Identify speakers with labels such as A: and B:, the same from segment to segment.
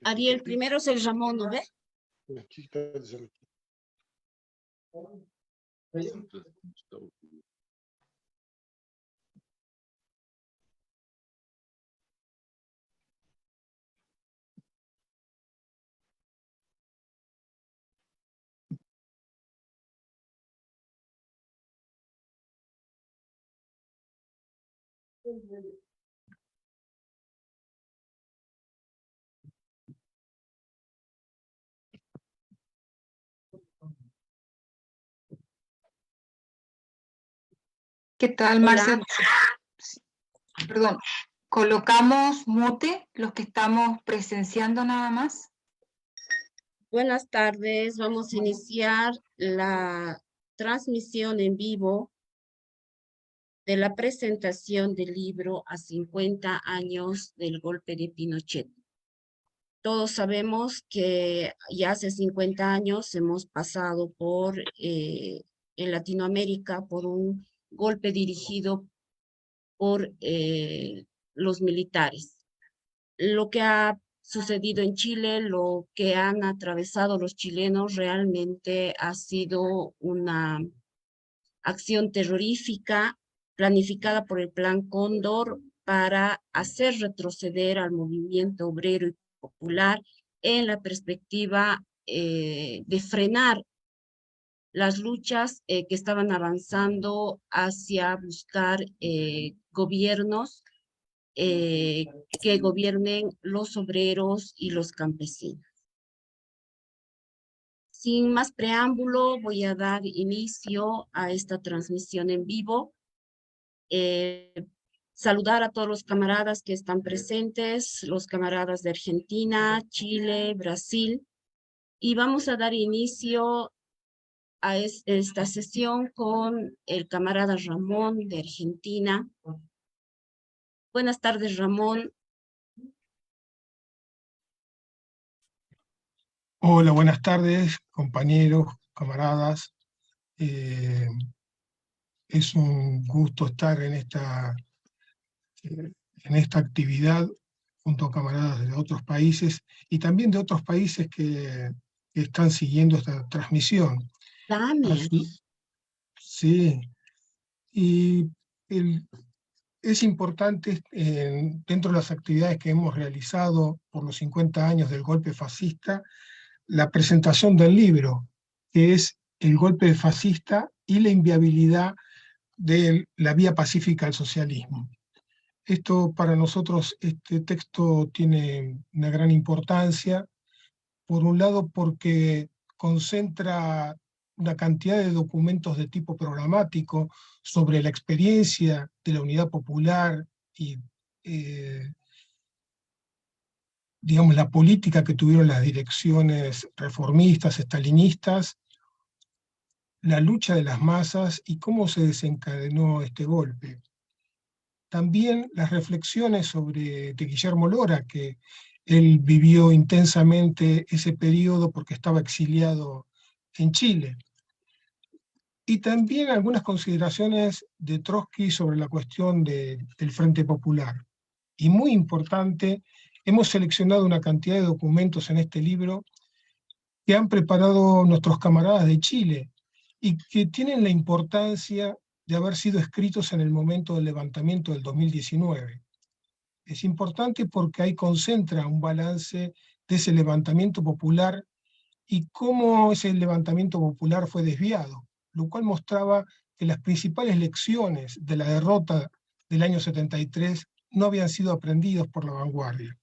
A: Ariel, primero es el Ramón, ¿no ve?
B: ¿Qué tal, Marcia? Perdón, colocamos mute los que estamos presenciando nada más.
A: Buenas tardes, vamos a iniciar la transmisión en vivo de la presentación del libro A 50 años del golpe de Pinochet. Todos sabemos que ya hace 50 años hemos pasado en Latinoamérica por un golpe dirigido por los militares. Lo que ha sucedido en Chile, lo que han atravesado los chilenos realmente ha sido una acción terrorífica planificada por el Plan Cóndor para hacer retroceder al movimiento obrero y popular en la perspectiva de frenar las luchas que estaban avanzando hacia buscar gobiernos que gobiernen los obreros y los campesinos. Sin más preámbulo, voy a dar inicio a esta transmisión en vivo. Saludar a todos los camaradas que están presentes, los camaradas de Argentina, Chile, Brasil, y vamos a dar inicio a esta sesión con el camarada Ramón de Argentina. Buenas tardes, Ramón.
C: Hola, buenas tardes, compañeros, camaradas. Es un gusto estar en esta actividad junto a camaradas de otros países y también de otros países que están siguiendo esta transmisión. Sí, y es importante dentro de las actividades que hemos realizado por los 50 años del golpe fascista, la presentación del libro, que es El golpe fascista y la inviabilidad de la vía pacífica al socialismo. Esto para nosotros, este texto tiene una gran importancia, por un lado porque concentra una cantidad de documentos de tipo programático sobre la experiencia de la Unidad Popular y digamos, la política que tuvieron las direcciones reformistas, estalinistas, la lucha de las masas y cómo se desencadenó este golpe. También las reflexiones de Guillermo Lora, que él vivió intensamente ese periodo porque estaba exiliado en Chile. Y también algunas consideraciones de Trotsky sobre la cuestión del Frente Popular. Y muy importante, hemos seleccionado una cantidad de documentos en este libro que han preparado nuestros camaradas de Chile y que tienen la importancia de haber sido escritos en el momento del levantamiento del 2019. Es importante porque ahí concentra un balance de ese levantamiento popular y cómo ese levantamiento popular fue desviado, lo cual mostraba que las principales lecciones de la derrota del año 73 no habían sido aprendidas por la vanguardia.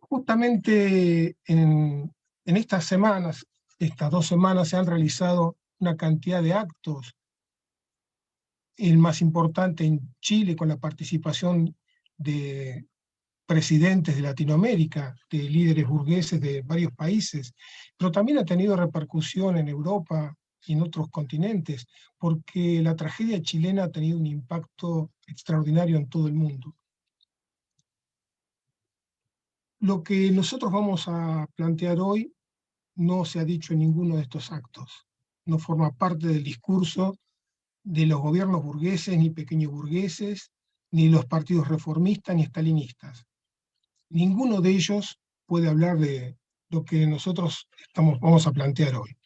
C: Justamente en estas semanas, estas 2 semanas, se han realizado una cantidad de actos, el más importante en Chile con la participación de presidentes de Latinoamérica, de líderes burgueses de varios países, pero también ha tenido repercusión en Europa y en otros continentes, porque la tragedia chilena ha tenido un impacto extraordinario en todo el mundo. Lo que nosotros vamos a plantear hoy no se ha dicho en ninguno de estos actos, no forma parte del discurso de los gobiernos burgueses ni pequeños burgueses, ni los partidos reformistas ni estalinistas. Ninguno de ellos puede hablar de lo que nosotros vamos a plantear hoy.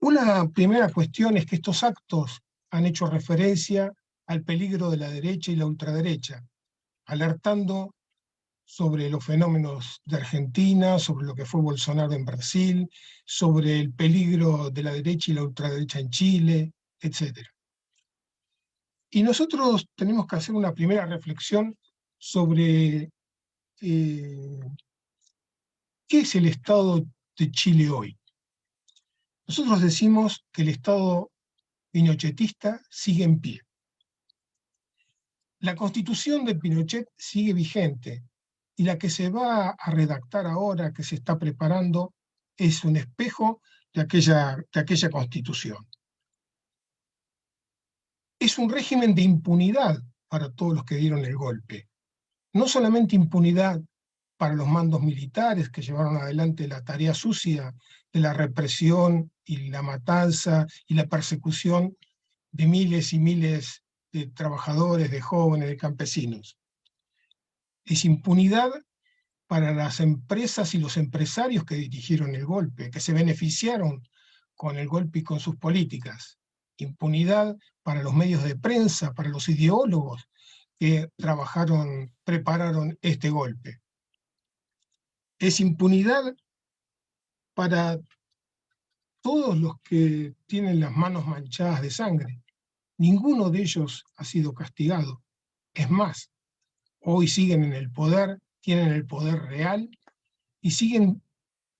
C: Una primera cuestión es que estos actos han hecho referencia al peligro de la derecha y la ultraderecha, alertando sobre los fenómenos de Argentina, sobre lo que fue Bolsonaro en Brasil, sobre el peligro de la derecha y la ultraderecha en Chile, etc. Y nosotros tenemos que hacer una primera reflexión sobre qué es el Estado de Chile hoy. Nosotros decimos que el Estado pinochetista sigue en pie. La Constitución de Pinochet sigue vigente, y la que se va a redactar ahora, que se está preparando, es un espejo de aquella Constitución. Es un régimen de impunidad para todos los que dieron el golpe. No solamente impunidad para los mandos militares que llevaron adelante la tarea sucia de la represión y la matanza y la persecución de miles y miles de trabajadores, de jóvenes, de campesinos. Es impunidad para las empresas y los empresarios que dirigieron el golpe, que se beneficiaron con el golpe y con sus políticas. Impunidad para los medios de prensa, para los ideólogos que prepararon este golpe. Es impunidad para todos los que tienen las manos manchadas de sangre. Ninguno de ellos ha sido castigado. Es más, hoy siguen en el poder, tienen el poder real y siguen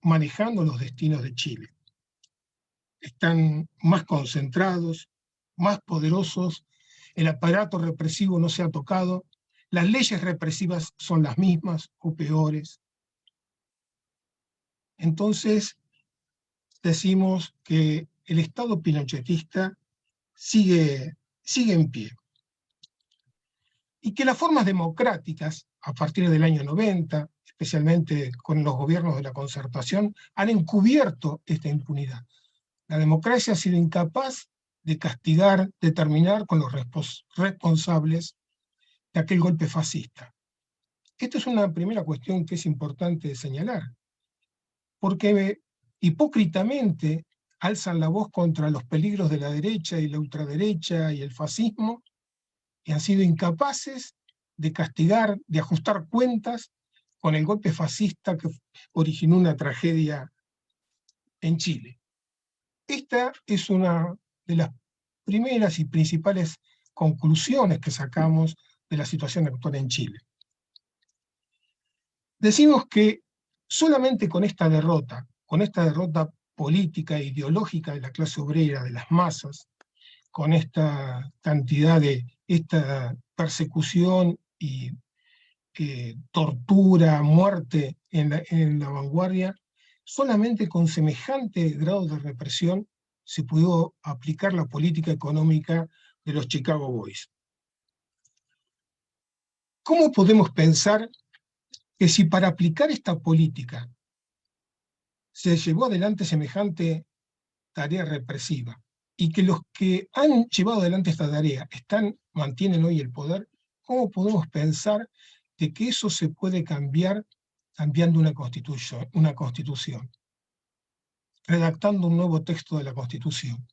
C: manejando los destinos de Chile. Están más concentrados, más poderosos, el aparato represivo no se ha tocado, las leyes represivas son las mismas o peores. Entonces, decimos que el Estado pinochetista sigue en pie. Y que las formas democráticas, a partir del año 90, especialmente con los gobiernos de la Concertación, han encubierto esta impunidad. La democracia ha sido incapaz de castigar, de terminar con los responsables de aquel golpe fascista. Esta es una primera cuestión que es importante señalar, porque hipócritamente alzan la voz contra los peligros de la derecha y la ultraderecha y el fascismo, y han sido incapaces de castigar, de ajustar cuentas con el golpe fascista que originó una tragedia en Chile. Esta es una de las primeras y principales conclusiones que sacamos de la situación actual en Chile. Decimos que solamente con esta derrota política e ideológica de la clase obrera, de las masas, con esta cantidad de esta persecución y tortura, muerte en la vanguardia, solamente con semejante grado de represión se pudo aplicar la política económica de los Chicago Boys. ¿Cómo podemos pensar que si para aplicar esta política se llevó adelante semejante tarea represiva, y que los que han llevado adelante esta tarea mantienen hoy el poder, cómo podemos pensar de que eso se puede cambiar cambiando una constitución, redactando un nuevo texto de la Constitución?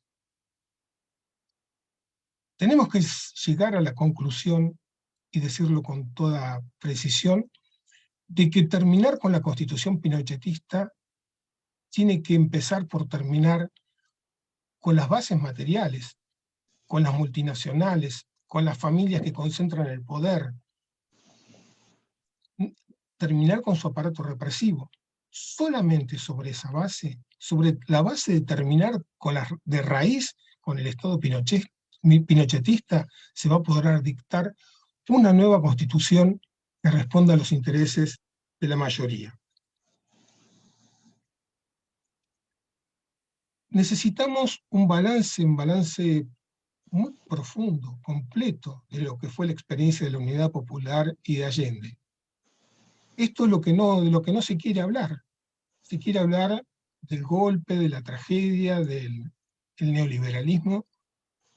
C: Tenemos que llegar a la conclusión, y decirlo con toda precisión, de que terminar con la Constitución pinochetista tiene que empezar por terminar con las bases materiales, con las multinacionales, con las familias que concentran el poder, terminar con su aparato represivo. Solamente sobre esa base, sobre la base de terminar de raíz con el Estado pinochetista, se va a poder dictar una nueva constitución que responda a los intereses de la mayoría. Necesitamos un balance muy profundo, completo, de lo que fue la experiencia de la Unidad Popular y de Allende. Esto es de lo que no se quiere hablar. Se quiere hablar del golpe, de la tragedia, del neoliberalismo,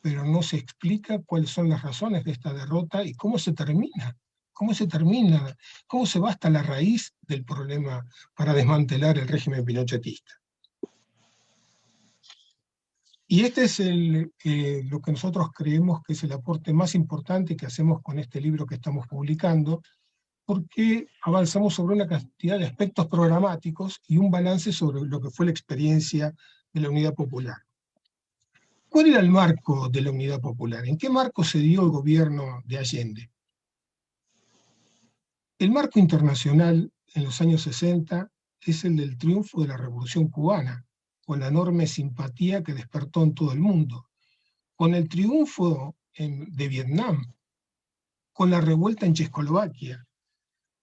C: pero no se explica cuáles son las razones de esta derrota y cómo se termina, cómo se va hasta la raíz del problema para desmantelar el régimen pinochetista. Y este es lo que nosotros creemos que es el aporte más importante que hacemos con este libro que estamos publicando, porque avanzamos sobre una cantidad de aspectos programáticos y un balance sobre lo que fue la experiencia de la Unidad Popular. ¿Cuál era el marco de la Unidad Popular? ¿En qué marco se dio el gobierno de Allende? El marco internacional en los años 60 es el del triunfo de la Revolución Cubana, con la enorme simpatía que despertó en todo el mundo, con el triunfo de Vietnam, con la revuelta en Checoslovaquia,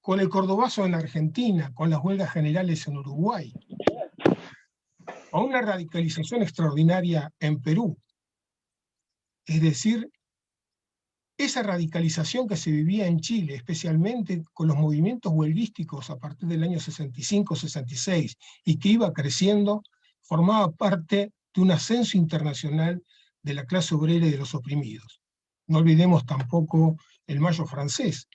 C: con el cordobazo en Argentina, con las huelgas generales en Uruguay, con una radicalización extraordinaria en Perú. Es decir, esa radicalización que se vivía en Chile, especialmente con los movimientos huelguísticos a partir del año 65-66, y que iba creciendo, formaba parte de un ascenso internacional de la clase obrera y de los oprimidos. No olvidemos tampoco el Mayo francés.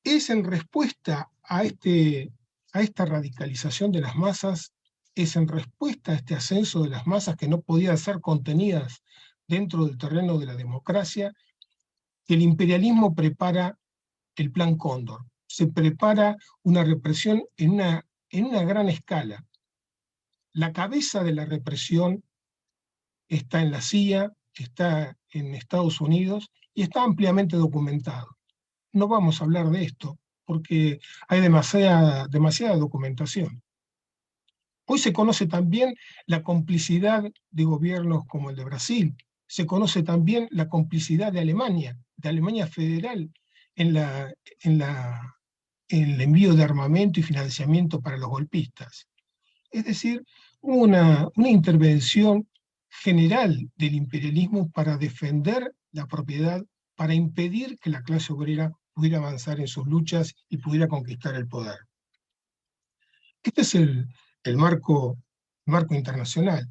C: Es en respuesta a esta radicalización de las masas, es en respuesta a este ascenso de las masas que no podían ser contenidas dentro del terreno de la democracia, que el imperialismo prepara el Plan Cóndor. Se prepara una represión en una gran escala. La cabeza de la represión está en la CIA, está en Estados Unidos y está ampliamente documentado. No vamos a hablar de esto porque hay demasiada documentación. Hoy se conoce también la complicidad de gobiernos como el de Brasil, se conoce también la complicidad de Alemania federal en el envío de armamento y financiamiento para los golpistas. Es decir, una intervención general del imperialismo para defender la propiedad, para impedir que la clase obrera pudiera avanzar en sus luchas y pudiera conquistar el poder. Este es el marco internacional.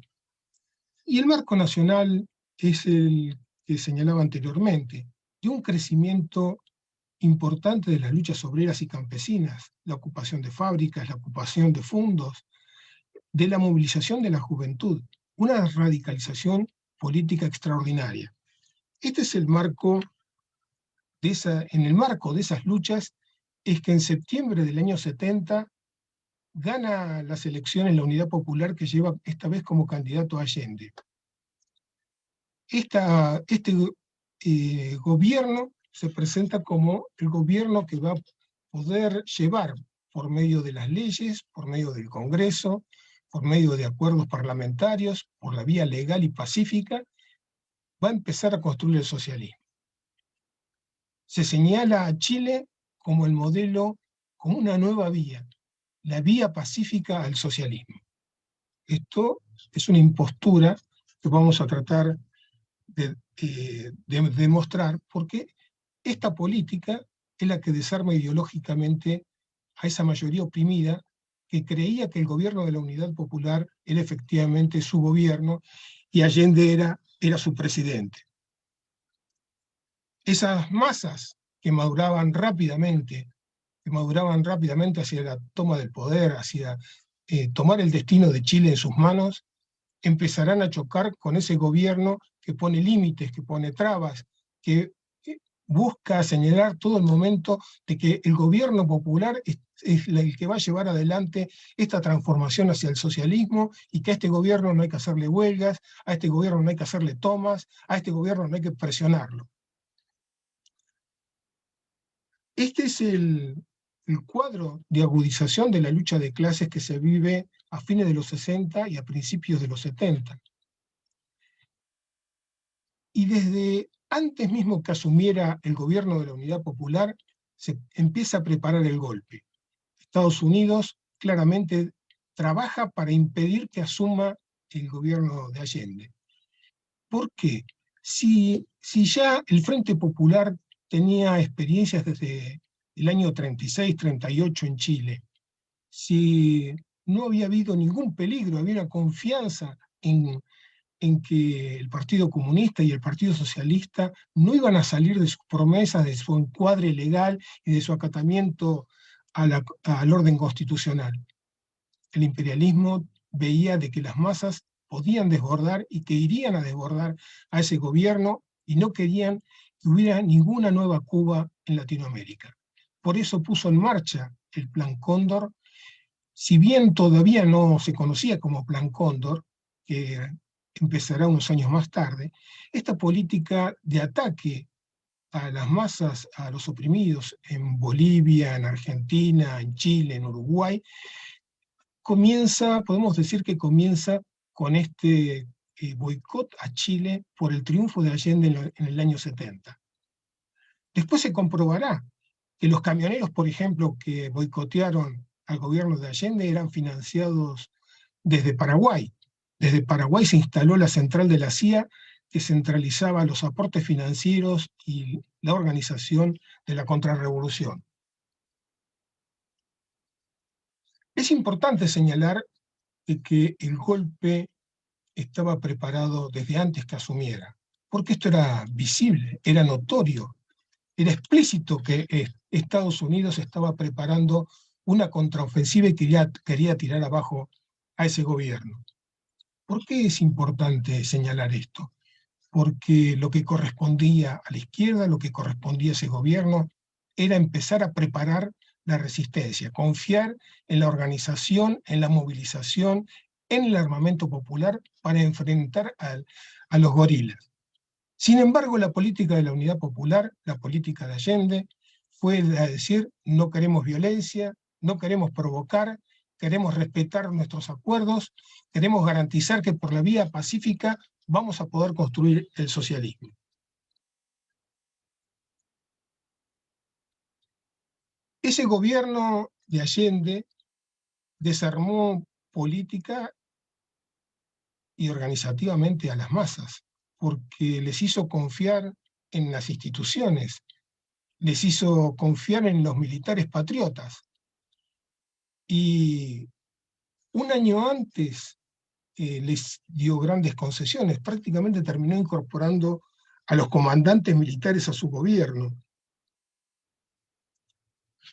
C: Y el marco nacional es el que señalaba anteriormente, de un crecimiento importante de las luchas obreras y campesinas, la ocupación de fábricas, la ocupación de fondos, de la movilización de la juventud, una radicalización política extraordinaria. Este es el marco en el marco de esas luchas es que en septiembre del año 70 gana las elecciones la Unidad Popular, que lleva esta vez como candidato a Allende. Este gobierno se presenta como el gobierno que va a poder llevar por medio de las leyes, por medio del Congreso, por medio de acuerdos parlamentarios, por la vía legal y pacífica, va a empezar a construir el socialismo. Se señala a Chile como el modelo, como una nueva vía, la vía pacífica al socialismo. Esto es una impostura que vamos a tratar de demostrar, porque esta política es la que desarma ideológicamente a esa mayoría oprimida que creía que el gobierno de la Unidad Popular era efectivamente su gobierno y Allende era su presidente. Esas masas que maduraban rápidamente hacia la toma del poder, hacia tomar el destino de Chile en sus manos, empezarán a chocar con ese gobierno que pone límites, que pone trabas, que busca señalar todo el momento de que el gobierno popular es el que va a llevar adelante esta transformación hacia el socialismo, y que a este gobierno no hay que hacerle huelgas, a este gobierno no hay que hacerle tomas, a este gobierno no hay que presionarlo. Este es el cuadro de agudización de la lucha de clases que se vive a fines de los 60 y a principios de los 70. Y desde antes mismo que asumiera el gobierno de la Unidad Popular, se empieza a preparar el golpe. Estados Unidos claramente trabaja para impedir que asuma el gobierno de Allende. ¿Por qué? Si ya el Frente Popular tenía experiencias desde el año 36-38 en Chile, si no había habido ningún peligro, había una confianza en en que el Partido Comunista y el Partido Socialista no iban a salir de sus promesas, de su encuadre legal y de su acatamiento al orden constitucional. El imperialismo veía de que las masas podían desbordar y que irían a desbordar a ese gobierno y no querían que hubiera ninguna nueva Cuba en Latinoamérica. Por eso puso en marcha el Plan Cóndor, si bien todavía no se conocía como Plan Cóndor, que empezará unos años más tarde. Esta política de ataque a las masas, a los oprimidos en Bolivia, en Argentina, en Chile, en Uruguay, podemos decir que comienza con este boicot a Chile por el triunfo de Allende en el año 70. Después se comprobará que los camioneros, por ejemplo, que boicotearon al gobierno de Allende eran financiados desde Paraguay. Desde Paraguay se instaló la central de la CIA, que centralizaba los aportes financieros y la organización de la contrarrevolución. Es importante señalar que el golpe estaba preparado desde antes que asumiera, porque esto era visible, era notorio, era explícito que Estados Unidos estaba preparando una contraofensiva y quería tirar abajo a ese gobierno. ¿Por qué es importante señalar esto? Porque lo que correspondía a la izquierda, lo que correspondía a ese gobierno, era empezar a preparar la resistencia, confiar en la organización, en la movilización, en el armamento popular para enfrentar a los gorilas. Sin embargo, la política de la Unidad Popular, la política de Allende, fue a decir: no queremos violencia, no queremos provocar, queremos respetar nuestros acuerdos, queremos garantizar que por la vía pacífica vamos a poder construir el socialismo. Ese gobierno de Allende desarmó política y organizativamente a las masas, porque les hizo confiar en las instituciones, les hizo confiar en los militares patriotas. Y un año antes les dio grandes concesiones, prácticamente terminó incorporando a los comandantes militares a su gobierno.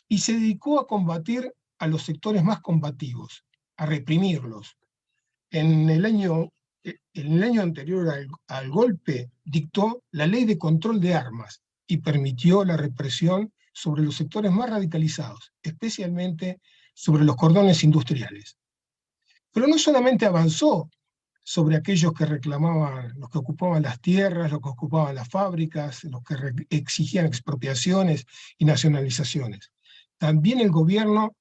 C: Y se dedicó a combatir a los sectores más combativos, a reprimirlos. En el año anterior al golpe dictó la ley de control de armas y permitió la represión sobre los sectores más radicalizados, especialmente sobre los cordones industriales. Pero no solamente avanzó sobre aquellos que reclamaban, los que ocupaban las tierras, los que ocupaban las fábricas, los que exigían expropiaciones y nacionalizaciones. También el gobierno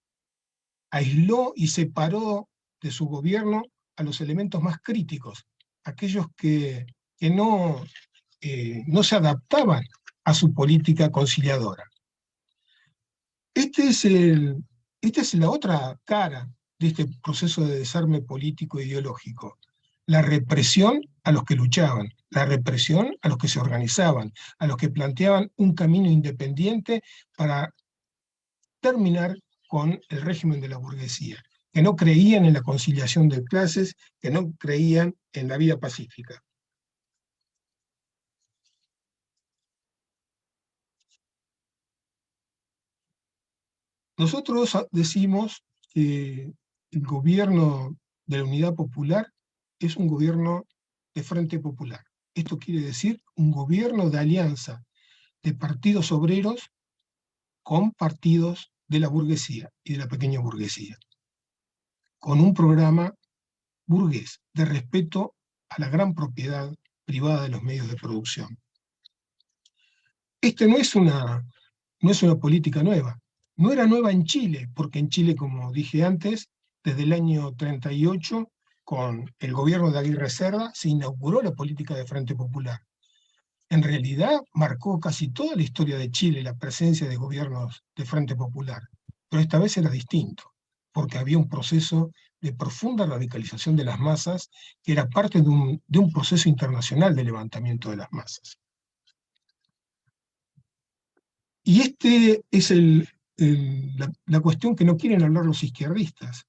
C: aisló y separó de su gobierno a los elementos más críticos, aquellos que no se adaptaban a su política conciliadora. Esta es la otra cara de este proceso de desarme político e ideológico. La represión a los que luchaban, la represión a los que se organizaban, a los que planteaban un camino independiente para terminar con el régimen de la burguesía, que no creían en la conciliación de clases, que no creían en la vida pacífica. Nosotros decimos que el gobierno de la Unidad Popular es un gobierno de Frente Popular. Esto quiere decir un gobierno de alianza de partidos obreros con partidos de la burguesía y de la pequeña burguesía, con un programa burgués de respeto a la gran propiedad privada de los medios de producción. Esta no es una política nueva. No era nueva en Chile, porque en Chile, como dije antes, desde el año 38, con el gobierno de Aguirre Cerda, se inauguró la política de Frente Popular. En realidad, marcó casi toda la historia de Chile la presencia de gobiernos de Frente Popular, pero esta vez era distinto, porque había un proceso de profunda radicalización de las masas, que era parte de un proceso internacional de levantamiento de las masas. Y este es la cuestión que no quieren hablar los izquierdistas,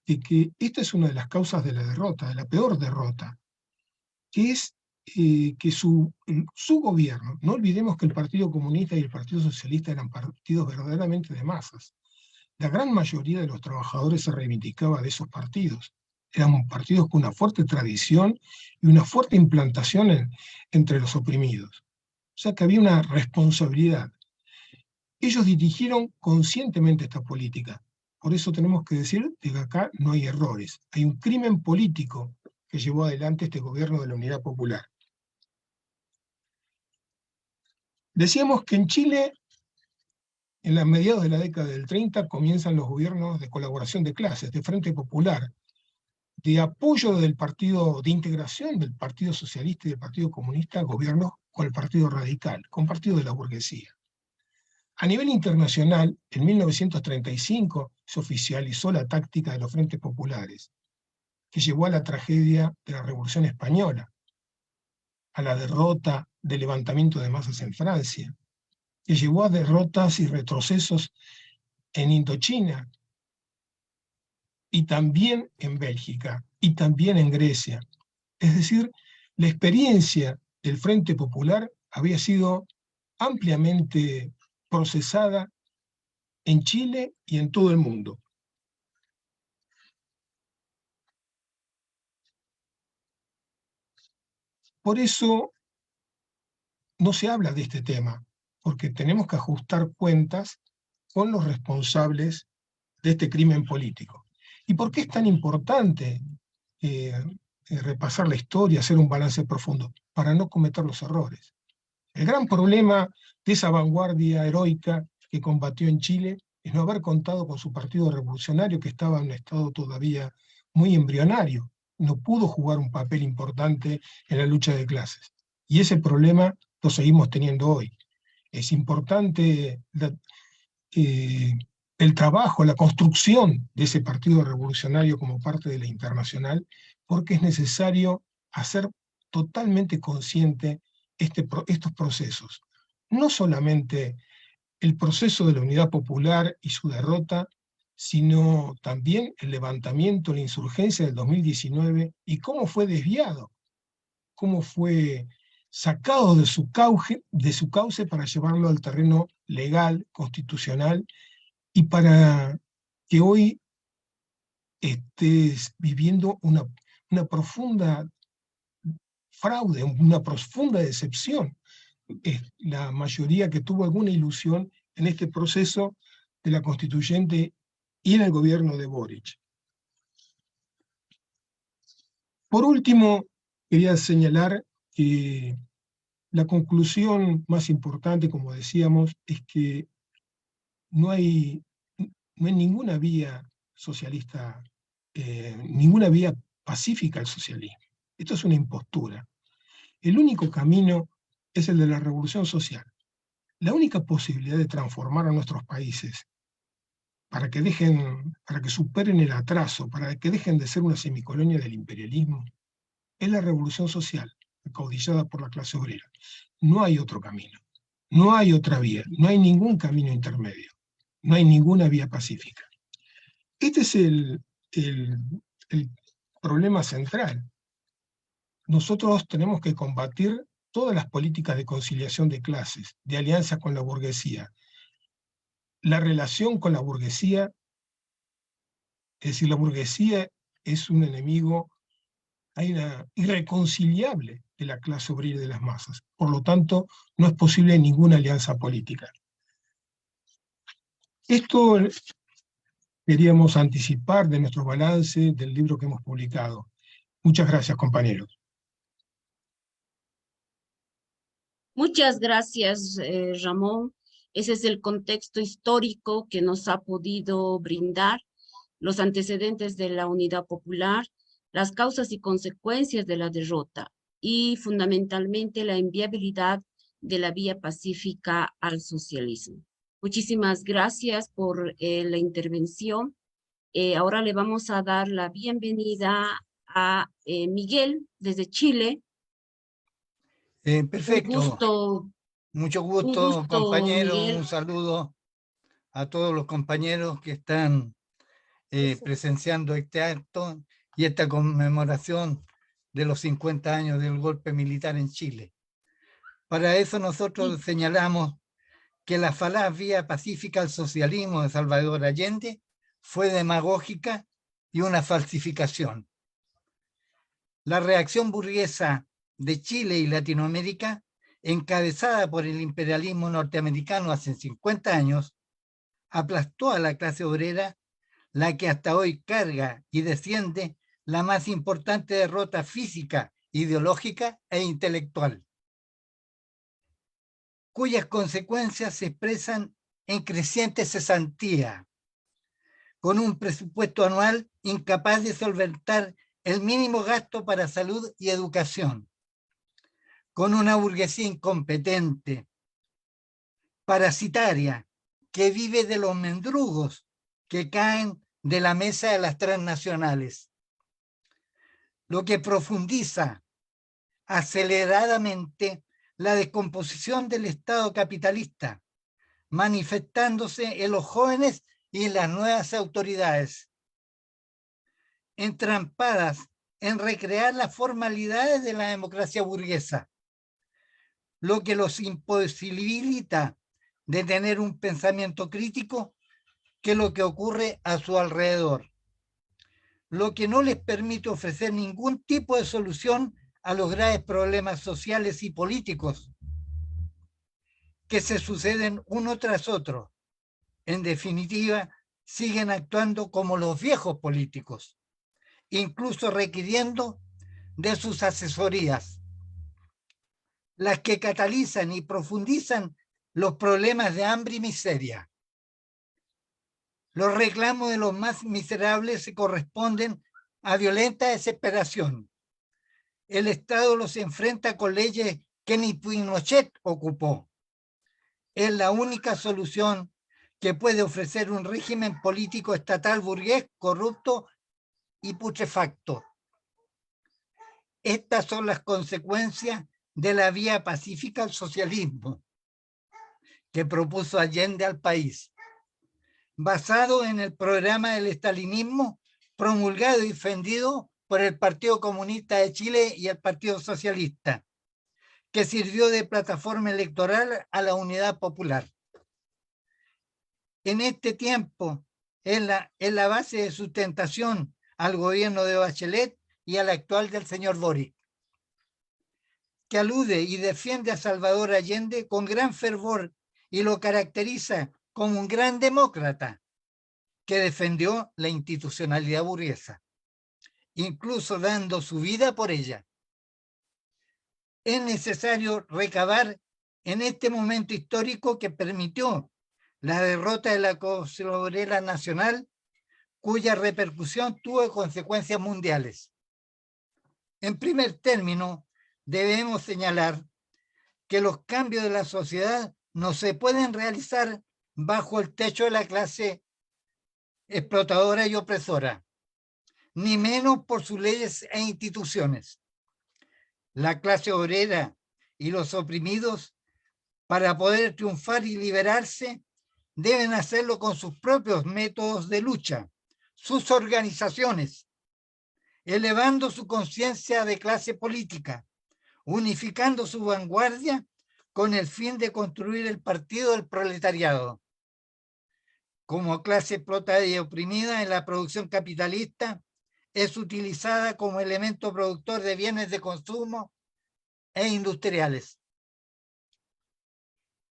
C: de que esta es una de las causas de la derrota, de la peor derrota. que es que su gobierno, no olvidemos que el Partido Comunista y el Partido Socialista eran partidos verdaderamente de masas. La gran mayoría de los trabajadores se reivindicaba de esos partidos. Eran partidos con una fuerte tradición y una fuerte implantación entre los oprimidos. O sea que había una responsabilidad. Ellos dirigieron conscientemente esta política. Por eso tenemos que decir que acá no hay errores. Hay un crimen político que llevó adelante este gobierno de la Unidad Popular. Decíamos que en Chile, en los mediados de la década del 30, comienzan los gobiernos de colaboración de clases, de Frente Popular, de apoyo del partido, de integración del Partido Socialista y del Partido Comunista, gobiernos con el Partido Radical, con partido de la burguesía. A nivel internacional, en 1935 se oficializó la táctica de los Frentes Populares, que llevó a la tragedia de la Revolución Española, a la derrota del levantamiento de masas en Francia, que llevó a derrotas y retrocesos en Indochina, y también en Bélgica, y también en Grecia. Es decir, la experiencia del Frente Popular había sido ampliamente procesada en Chile y en todo el mundo. Por eso no se habla de este tema, porque tenemos que ajustar cuentas con los responsables de este crimen político. ¿Y por qué es tan importante repasar la historia, hacer un balance profundo? Para no cometer los errores. El gran problema de esa vanguardia heroica que combatió en Chile es no haber contado con su partido revolucionario, que estaba en un estado todavía muy embrionario. No pudo jugar un papel importante en la lucha de clases. Y ese problema lo seguimos teniendo hoy. Es importante el trabajo, la construcción de ese partido revolucionario como parte de la internacional, porque es necesario hacer totalmente consciente estos procesos. No solamente el proceso de la Unidad Popular y su derrota, sino también el levantamiento, la insurgencia del 2019 y cómo fue desviado, cómo fue sacado de su cauce para llevarlo al terreno legal, constitucional, y para que hoy estés viviendo una profunda fraude, una profunda decepción. La mayoría que tuvo alguna ilusión en este proceso de la constituyente y en el gobierno de Boric. Por último, quería señalar que la conclusión más importante, como decíamos, es que no hay ninguna vía socialista, ninguna vía pacífica al socialismo. Esto es una impostura. El único camino es el de la revolución social. La única posibilidad de transformar a nuestros países para que superen el atraso, para que dejen de ser una semicolonia del imperialismo, es la revolución social, acaudillada por la clase obrera. No hay otro camino, no hay otra vía, no hay ningún camino intermedio, no hay ninguna vía pacífica. Este es el problema central. Nosotros tenemos que combatir todas las políticas de conciliación de clases, de alianza con la burguesía. La relación con la burguesía, es decir, la burguesía es un enemigo irreconciliable de la clase obrera y de las masas. Por lo tanto, no es posible ninguna alianza política. Esto queríamos anticipar de nuestro balance del libro que hemos publicado. Muchas gracias, compañeros.
A: Muchas gracias, Ramón. Ese es el contexto histórico que nos ha podido brindar, los antecedentes de la Unidad Popular, las causas y consecuencias de la derrota y fundamentalmente la inviabilidad de la vía pacífica al socialismo. Muchísimas gracias por la intervención. Ahora le vamos a dar la bienvenida a Miguel desde Chile.
D: Perfecto. Mucho gusto, compañero.
A: Miguel.
D: Un saludo a todos los compañeros que están presenciando este acto y esta conmemoración de los 50 años del golpe militar en Chile. Para eso nosotros señalamos que la falaz vía pacífica al socialismo de Salvador Allende fue demagógica y una falsificación. La reacción burguesa de Chile y Latinoamérica, encabezada por el imperialismo norteamericano hace 50 años, aplastó a la clase obrera, la que hasta hoy carga y desciende la más importante derrota física, ideológica e intelectual, cuyas consecuencias se expresan en creciente cesantía, con un presupuesto anual incapaz de solventar el mínimo gasto para salud y educación, con una burguesía incompetente, parasitaria, que vive de los mendrugos que caen de la mesa de las transnacionales, lo que profundiza aceleradamente la descomposición del Estado capitalista, manifestándose en los jóvenes y en las nuevas autoridades, entrampadas en recrear las formalidades de la democracia burguesa, lo que los imposibilita de tener un pensamiento crítico que lo que ocurre a su alrededor, lo que no les permite ofrecer ningún tipo de solución a los graves problemas sociales y políticos que se suceden uno tras otro. En definitiva, siguen actuando como los viejos políticos, incluso requiriendo de sus asesorías, las que catalizan y profundizan los problemas de hambre y miseria. Los reclamos de los más miserables se corresponden a violenta desesperación. El Estado los enfrenta con leyes que ni Pinochet ocupó. Es la única solución que puede ofrecer un régimen político estatal burgués, corrupto y putrefacto. Estas son las consecuencias de la vía pacífica al socialismo que propuso Allende al país, basado en el programa del estalinismo promulgado y defendido por el Partido Comunista de Chile y el Partido Socialista, que sirvió de plataforma electoral a la Unidad Popular. En este tiempo, es la base de sustentación al gobierno de Bachelet y al actual del señor Boric, que alude y defiende a Salvador Allende con gran fervor y lo caracteriza como un gran demócrata que defendió la institucionalidad burguesa, incluso dando su vida por ella. Es necesario recabar en este momento histórico que permitió la derrota de la Coalición Obrera Nacional, cuya repercusión tuvo consecuencias mundiales. En primer término, debemos señalar que los cambios de la sociedad no se pueden realizar bajo el techo de la clase explotadora y opresora, ni menos por sus leyes e instituciones. La clase obrera y los oprimidos, para poder triunfar y liberarse, deben hacerlo con sus propios métodos de lucha, sus organizaciones, elevando su conciencia de clase política, unificando su vanguardia con el fin de construir el partido del proletariado. Como clase explotada y oprimida en la producción capitalista, es utilizada como elemento productor de bienes de consumo e industriales.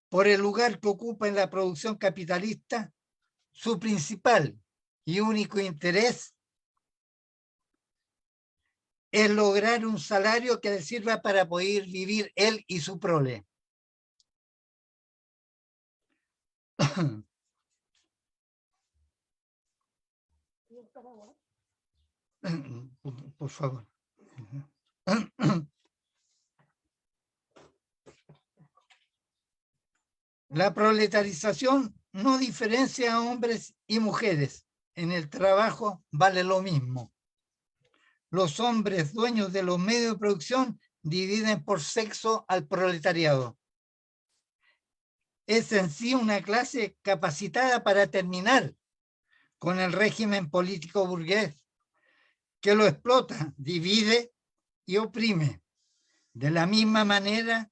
D: Por el lugar que ocupa en la producción capitalista, su principal y único interés es lograr un salario que le sirva para poder vivir él y su prole. Por favor. La proletarización no diferencia a hombres y mujeres. En el trabajo vale lo mismo. Los hombres dueños de los medios de producción dividen por sexo al proletariado. Es en sí una clase capacitada para terminar con el régimen político burgués que lo explota, divide y oprime, de la misma manera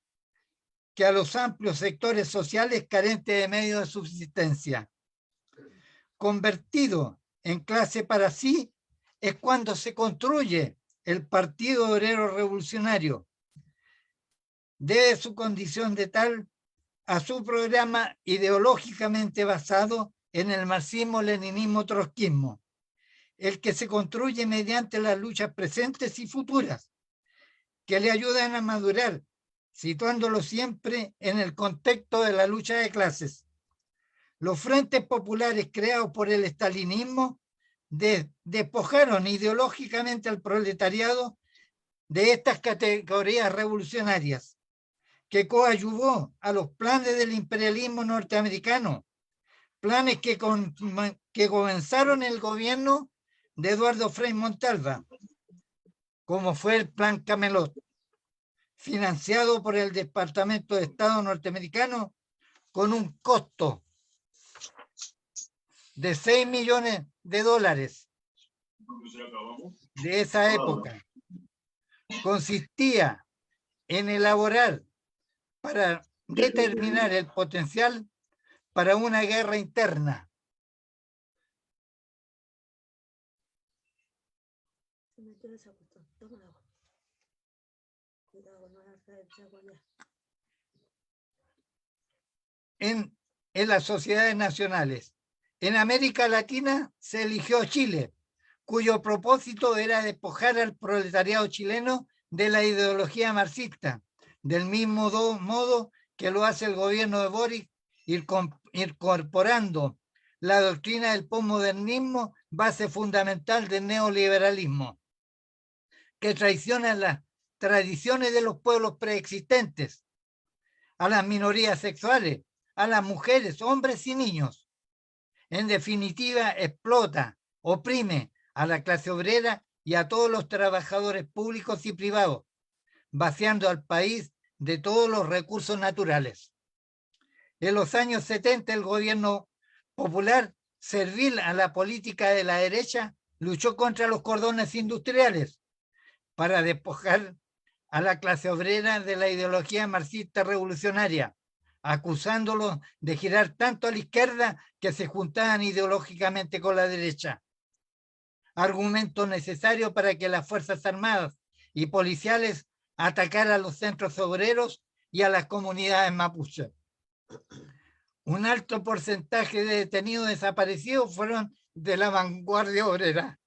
D: que a los amplios sectores sociales carentes de medios de subsistencia. Convertido en clase para sí es cuando se construye el Partido Obrero Revolucionario. Debe su condición de tal a su programa ideológicamente basado en el marxismo-leninismo-trotskismo, el que se construye mediante las luchas presentes y futuras, que le ayudan a madurar, situándolo siempre en el contexto de la lucha de clases. Los frentes populares creados por el estalinismo despojaron ideológicamente al proletariado de estas categorías revolucionarias, que coadyuvó a los planes del imperialismo norteamericano, planes que comenzaron el gobierno de Eduardo Frei Montalva, como fue el Plan Camelot, financiado por el Departamento de Estado norteamericano con un costo de $6 millones de esa época. Consistía en elaborar para determinar el potencial para una guerra interna. En las sociedades nacionales. En América Latina se eligió Chile, cuyo propósito era despojar al proletariado chileno de la ideología marxista, del mismo modo que lo hace el gobierno de Boric, incorporando la doctrina del posmodernismo, base fundamental del neoliberalismo, que traiciona las tradiciones de los pueblos preexistentes, a las minorías sexuales, a las mujeres, hombres y niños. En definitiva, explota, oprime a la clase obrera y a todos los trabajadores públicos y privados, vaciando al país de todos los recursos naturales. En los años 70, el gobierno popular, servil a la política de la derecha, luchó contra los cordones industriales para despojar a la clase obrera de la ideología marxista revolucionaria, acusándolos de girar tanto a la izquierda que se juntaban ideológicamente con la derecha. Argumento necesario para que las Fuerzas Armadas y policiales atacaran a los centros obreros y a las comunidades mapuche. Un alto porcentaje de detenidos desaparecidos fueron de la vanguardia obrera.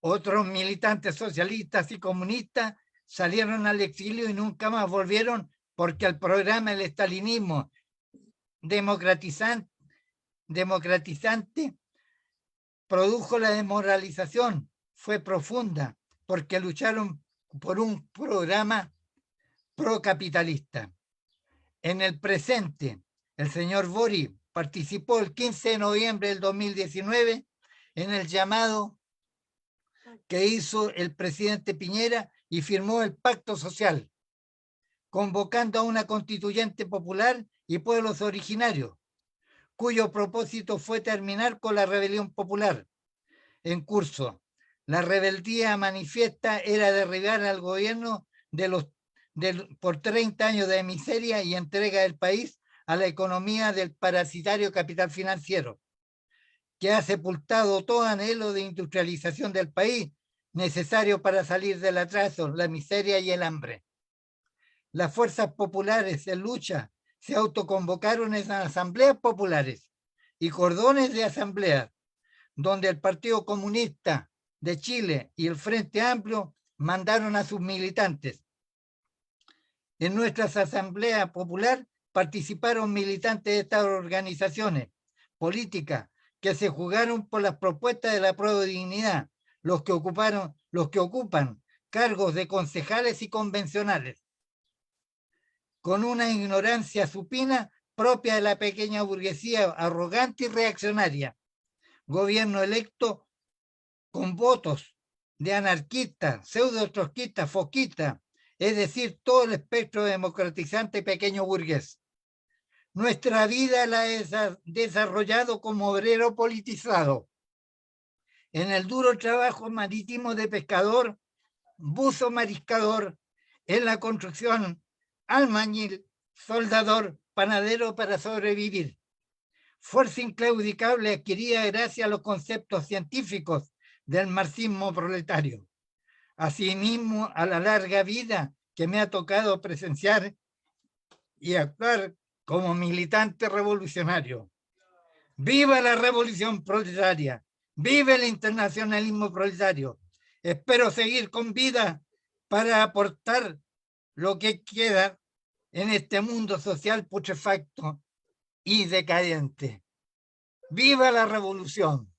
D: Otros militantes socialistas y comunistas salieron al exilio y nunca más volvieron porque el programa del estalinismo democratizante produjo la desmoralización, fue profunda, porque lucharon por un programa procapitalista. En el presente, el señor Boric participó el 15 de noviembre del 2019 en el llamado que hizo el presidente Piñera y firmó el Pacto Social, convocando a una constituyente popular y pueblos originarios, cuyo propósito fue terminar con la rebelión popular en curso. La rebeldía manifiesta era derribar al gobierno por 30 años de miseria y entrega del país a la economía del parasitario capital financiero, que ha sepultado todo anhelo de industrialización del país necesario para salir del atraso, la miseria y el hambre. Las fuerzas populares en lucha se autoconvocaron en asambleas populares y cordones de asambleas, donde el Partido Comunista de Chile y el Frente Amplio mandaron a sus militantes. En nuestras asambleas populares participaron militantes de estas organizaciones políticas que se jugaron por las propuestas de la prueba de dignidad, los que ocupan cargos de concejales y convencionales, con una ignorancia supina propia de la pequeña burguesía arrogante y reaccionaria. Gobierno electo con votos de anarquistas, pseudo-trotskistas, foquistas, es decir, todo el espectro democratizante y pequeño burgués. Nuestra vida la he desarrollado como obrero politizado. En el duro trabajo marítimo de pescador buzo mariscador, en la construcción, albañil, soldador, panadero para sobrevivir. Fuerza inclaudicable adquirida gracias a los conceptos científicos del marxismo proletario. Asimismo, a la larga vida que me ha tocado presenciar y actuar como militante revolucionario. ¡Viva la revolución proletaria! ¡Viva el internacionalismo proletario! Espero seguir con vida para aportar lo que queda en este mundo social putrefacto y decadente. ¡Viva la revolución!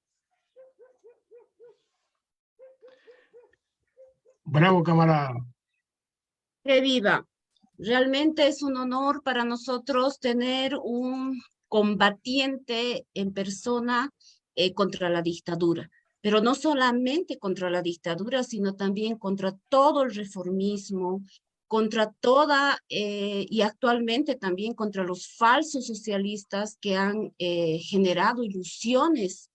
C: Bravo, camarada.
A: ¡Que viva! Realmente es un honor para nosotros tener un combatiente en persona contra la dictadura, pero no solamente contra la dictadura, sino también contra todo el reformismo, contra toda, y actualmente también contra los falsos socialistas que han generado ilusiones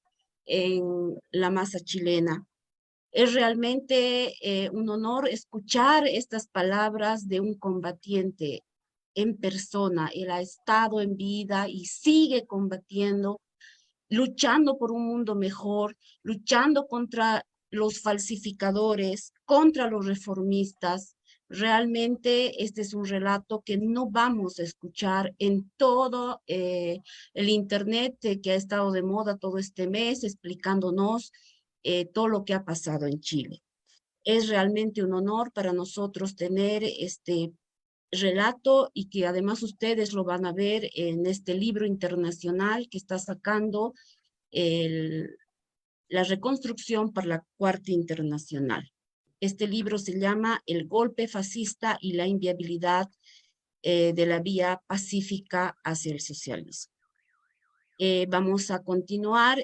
A: en la masa chilena. Es realmente un honor escuchar estas palabras de un combatiente en persona. Él ha estado en vida y sigue combatiendo, luchando por un mundo mejor, luchando contra los falsificadores, contra los reformistas. Realmente este es un relato que no vamos a escuchar en todo el internet que ha estado de moda todo este mes, explicándonos todo lo que ha pasado en Chile. Es realmente un honor para nosotros tener este relato y que además ustedes lo van a ver en este libro internacional que está sacando la reconstrucción para la Cuarta Internacional. Este libro se llama El golpe fascista y la inviabilidad de la vía pacífica hacia el socialismo. Vamos a continuar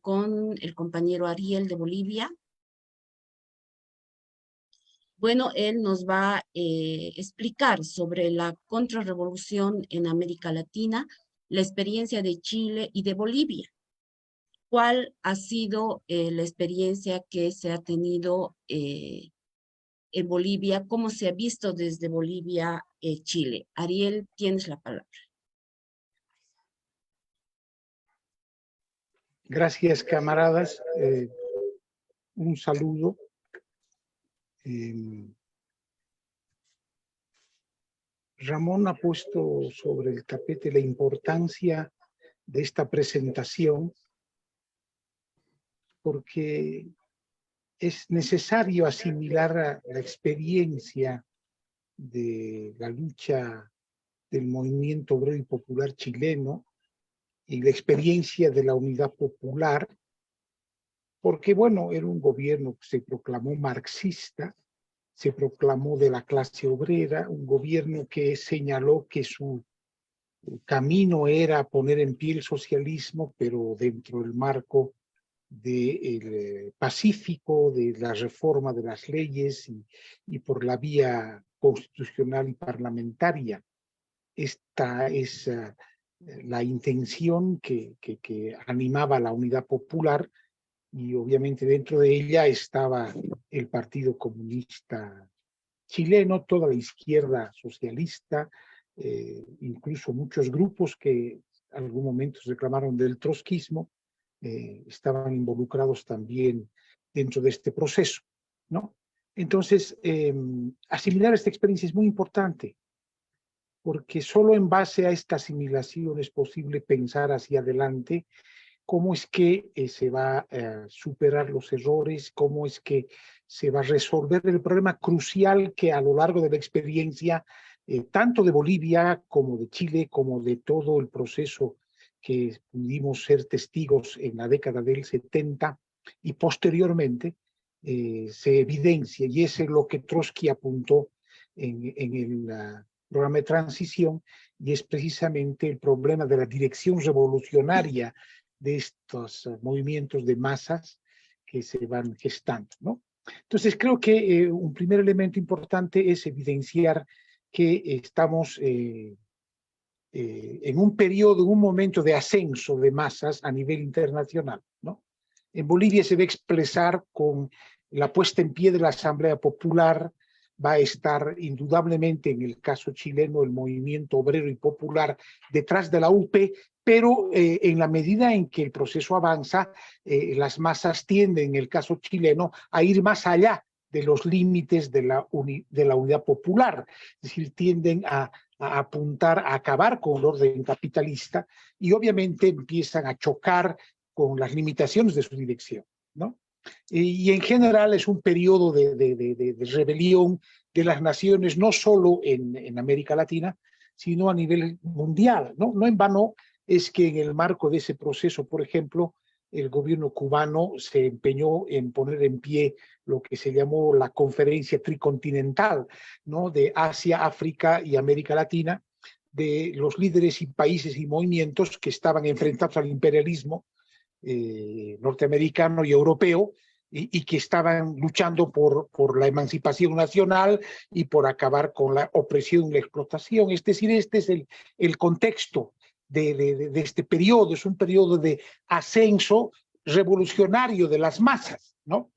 A: con el compañero Ariel de Bolivia. Bueno, él nos va a explicar sobre la contrarrevolución en América Latina, la experiencia de Chile y de Bolivia. ¿Cuál ha sido la experiencia que se ha tenido en Bolivia? ¿Cómo se ha visto desde Bolivia, Chile? Ariel, tienes la palabra.
E: Gracias, camaradas. Un saludo. Ramón ha puesto sobre el tapete la importancia de esta presentación porque es necesario asimilar la experiencia de la lucha del movimiento obrero y popular chileno y la experiencia de la unidad popular, porque, bueno, era un gobierno que se proclamó marxista, se proclamó de la clase obrera, un gobierno que señaló que su camino era poner en pie el socialismo, pero dentro del marco del pacífico, de la reforma de las leyes y por la vía constitucional y parlamentaria. Esta es la intención que animaba la unidad popular, y obviamente dentro de ella estaba el Partido Comunista Chileno, toda la izquierda socialista, incluso muchos grupos que en algún momento se reclamaron del trotskismo, estaban involucrados también dentro de este proceso, ¿no? Entonces, asimilar esta experiencia es muy importante, porque solo en base a esta asimilación es posible pensar hacia adelante cómo es que se va a superar los errores, cómo es que se va a resolver el problema crucial que a lo largo de la experiencia, tanto de Bolivia como de Chile, como de todo el proceso que pudimos ser testigos en la década del 70 y posteriormente, se evidencia, y eso es lo que Trotsky apuntó en el programa de transición, y es precisamente el problema de la dirección revolucionaria de estos movimientos de masas que se van gestando, ¿no? Entonces creo que un primer elemento importante es evidenciar que estamos en un periodo, en un momento de ascenso de masas a nivel internacional, ¿no? En Bolivia se ve expresar con la puesta en pie de la Asamblea Popular va a estar indudablemente, en el caso chileno, el movimiento obrero y popular detrás de la UP, pero en la medida en que el proceso avanza, las masas tienden, en el caso chileno, a ir más allá de los límites de la unidad popular, es decir, tienden a apuntar a acabar con el orden capitalista y obviamente empiezan a chocar con las limitaciones de su dirección, ¿no? Y en general es un periodo de rebelión de las naciones, no solo en América Latina, sino a nivel mundial, ¿no? No en vano es que en el marco de ese proceso, por ejemplo, el gobierno cubano se empeñó en poner en pie lo que se llamó la Conferencia Tricontinental, ¿no? De Asia, África y América Latina, de los líderes y países y movimientos que estaban enfrentados al imperialismo norteamericano y europeo, y que estaban luchando por la emancipación nacional y por acabar con la opresión y la explotación. Es decir, este es el contexto de este periodo, es un periodo de ascenso revolucionario de las masas, ¿no?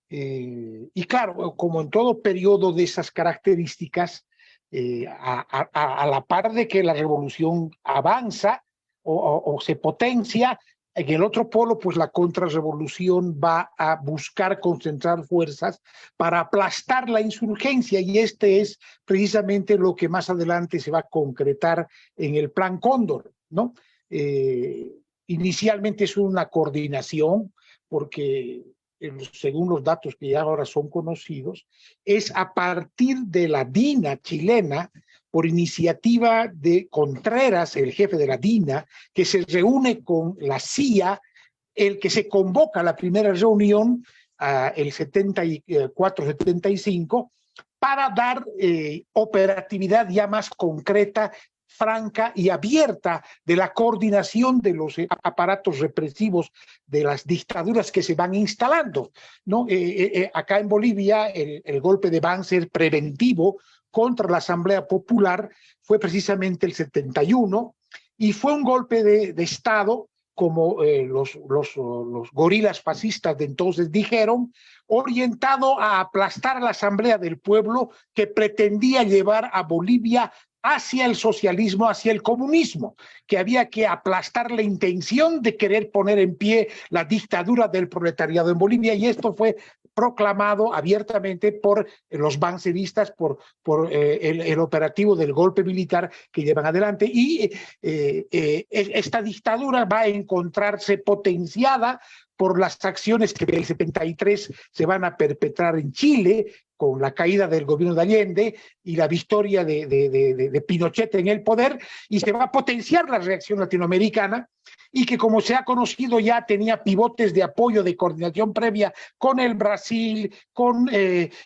E: Y claro, como en todo periodo de esas características, a la par de que la revolución avanza o se potencia, en el otro polo, pues la contrarrevolución va a buscar concentrar fuerzas para aplastar la insurgencia, y este es precisamente lo que más adelante se va a concretar en el Plan Cóndor, ¿no? Inicialmente es una coordinación, porque según los datos que ya ahora son conocidos, es a partir de la DINA chilena, por iniciativa de Contreras, el jefe de la DINA, que se reúne con la CIA, el que se convoca a la primera reunión, el 74-75, para dar operatividad ya más concreta, franca y abierta de la coordinación de los aparatos represivos de las dictaduras que se van instalando, ¿no? Acá en Bolivia el golpe de Banzer preventivo contra la Asamblea Popular fue precisamente el 71, y fue un golpe de Estado, como los gorilas fascistas de entonces dijeron, orientado a aplastar a la Asamblea del Pueblo, que pretendía llevar a Bolivia hacia el socialismo, hacia el comunismo, que había que aplastar la intención de querer poner en pie la dictadura del proletariado en Bolivia, y esto fue proclamado abiertamente por los banceristas, por el operativo del golpe militar que llevan adelante, y esta dictadura va a encontrarse potenciada por las acciones que en el 73 se van a perpetrar en Chile, con la caída del gobierno de Allende y la victoria de Pinochet en el poder, y se va a potenciar la reacción latinoamericana, y que, como se ha conocido, ya tenía pivotes de apoyo, de coordinación previa con el Brasil,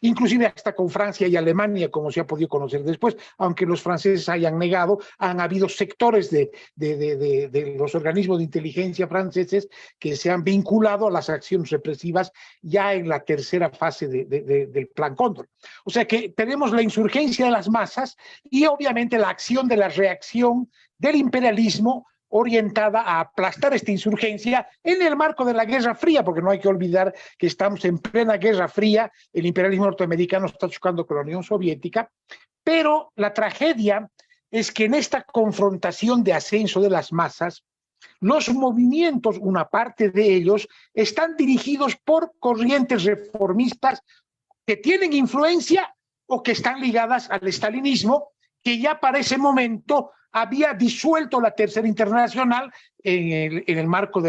E: inclusive hasta con Francia y Alemania, como se ha podido conocer después, aunque los franceses hayan negado. Han habido sectores de los organismos de inteligencia franceses que se han vinculado a las acciones represivas ya en la tercera fase del Plan Cóndor. O sea que tenemos la insurgencia de las masas y obviamente la acción de la reacción del imperialismo, orientada a aplastar esta insurgencia en el marco de la Guerra Fría, porque no hay que olvidar que estamos en plena Guerra Fría, el imperialismo norteamericano está chocando con la Unión Soviética, pero la tragedia es que en esta confrontación de ascenso de las masas, los movimientos, una parte de ellos, están dirigidos por corrientes reformistas que tienen influencia o que están ligadas al estalinismo, que ya para ese momento había disuelto la Tercera Internacional en el marco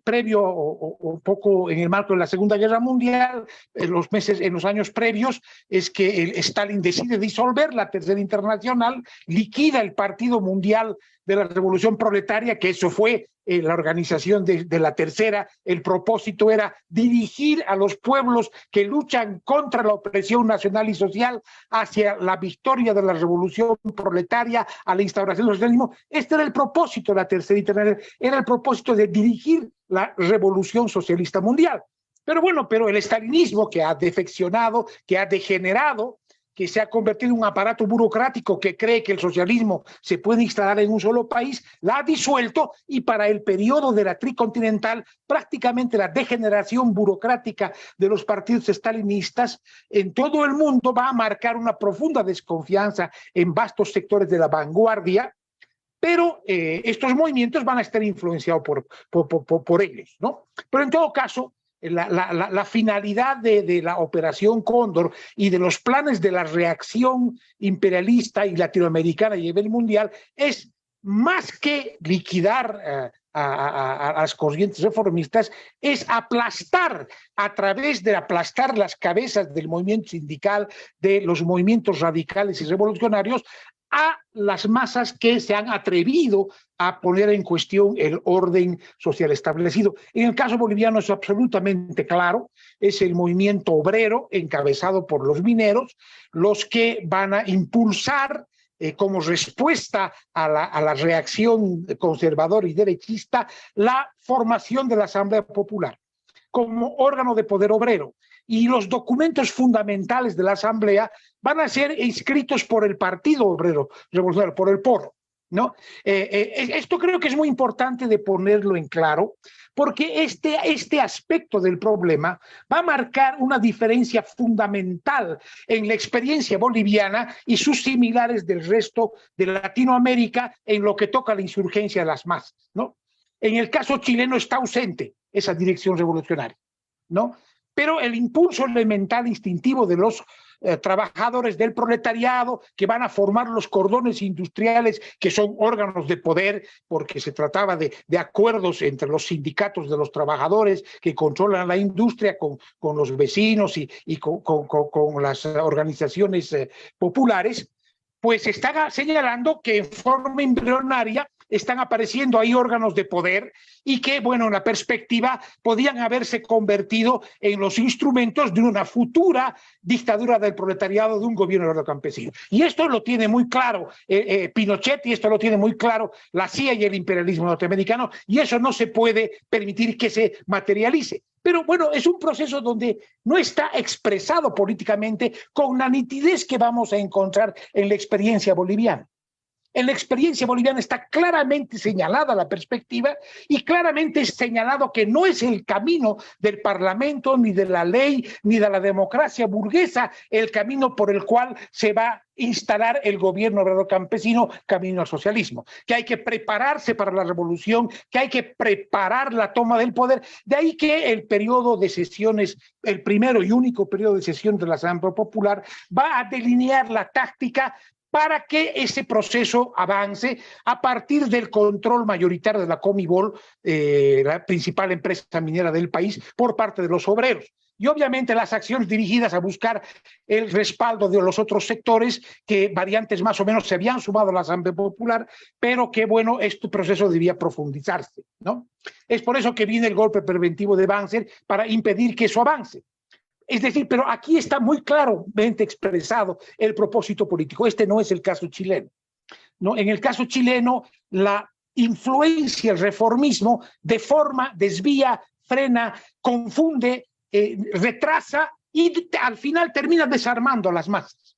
E: previo o poco en el marco de la Segunda Guerra Mundial. En los años previos es que Stalin decide disolver la Tercera Internacional, liquida el Partido Mundial de la Revolución Proletaria, que eso fue la organización de la Tercera. El propósito era dirigir a los pueblos que luchan contra la opresión nacional y social hacia la victoria de la Revolución Proletaria, a la instauración del socialismo. Este era el propósito de la Tercera Internacional, era el propósito de dirigir la Revolución Socialista Mundial. Pero bueno, el estalinismo, que ha defeccionado, que ha degenerado, que se ha convertido en un aparato burocrático que cree que el socialismo se puede instalar en un solo país, la ha disuelto, y para el periodo de la tricontinental prácticamente la degeneración burocrática de los partidos estalinistas en todo el mundo va a marcar una profunda desconfianza en vastos sectores de la vanguardia, pero estos movimientos van a estar influenciados por ellos, ¿no? Pero en todo caso, la finalidad de la Operación Cóndor y de los planes de la reacción imperialista y latinoamericana a nivel mundial es más que liquidar a las corrientes reformistas, es aplastar, a través de aplastar las cabezas del movimiento sindical, de los movimientos radicales y revolucionarios, a las masas que se han atrevido a poner en cuestión el orden social establecido. En el caso boliviano es absolutamente claro, es el movimiento obrero encabezado por los mineros los que van a impulsar como respuesta a la reacción conservadora y derechista la formación de la Asamblea Popular como órgano de poder obrero. Y los documentos fundamentales de la Asamblea van a ser inscritos por el Partido Obrero Revolucionario, por el POR, ¿no? Esto creo que es muy importante de ponerlo en claro, porque este aspecto del problema va a marcar una diferencia fundamental en la experiencia boliviana y sus similares del resto de Latinoamérica en lo que toca a la insurgencia de las masas, ¿no? En el caso chileno está ausente esa dirección revolucionaria, ¿no? Pero el impulso elemental instintivo de los trabajadores del proletariado que van a formar los cordones industriales, que son órganos de poder, porque se trataba de acuerdos entre los sindicatos de los trabajadores que controlan la industria con los vecinos y con las organizaciones populares, pues están señalando que en forma embrionaria están apareciendo ahí órganos de poder y que, bueno, en la perspectiva podían haberse convertido en los instrumentos de una futura dictadura del proletariado, de un gobierno obrero campesino. Y esto lo tiene muy claro Pinochet, y esto lo tiene muy claro la CIA y el imperialismo norteamericano, y eso no se puede permitir que se materialice. Pero bueno, es un proceso donde no está expresado políticamente con la nitidez que vamos a encontrar en la experiencia boliviana. En la experiencia boliviana está claramente señalada la perspectiva y claramente señalado que no es el camino del Parlamento, ni de la ley, ni de la democracia burguesa el camino por el cual se va a instalar el gobierno obrero campesino camino al socialismo, que hay que prepararse para la revolución, que hay que preparar la toma del poder. De ahí que el periodo de sesiones, el primero y único periodo de sesión de la Asamblea Popular, va a delinear la táctica para que ese proceso avance a partir del control mayoritario de la Comibol, la principal empresa minera del país, por parte de los obreros. Y obviamente las acciones dirigidas a buscar el respaldo de los otros sectores que variantes más o menos se habían sumado a la Asamblea Popular, pero que, bueno, este proceso debía profundizarse, ¿no? Es por eso que viene el golpe preventivo de Banzer para impedir que eso avance. Es decir, pero aquí está muy claramente expresado el propósito político. Este no es el caso chileno, ¿no? En el caso chileno, la influencia, el reformismo, deforma, desvía, frena, confunde, retrasa y al final termina desarmando a las masas.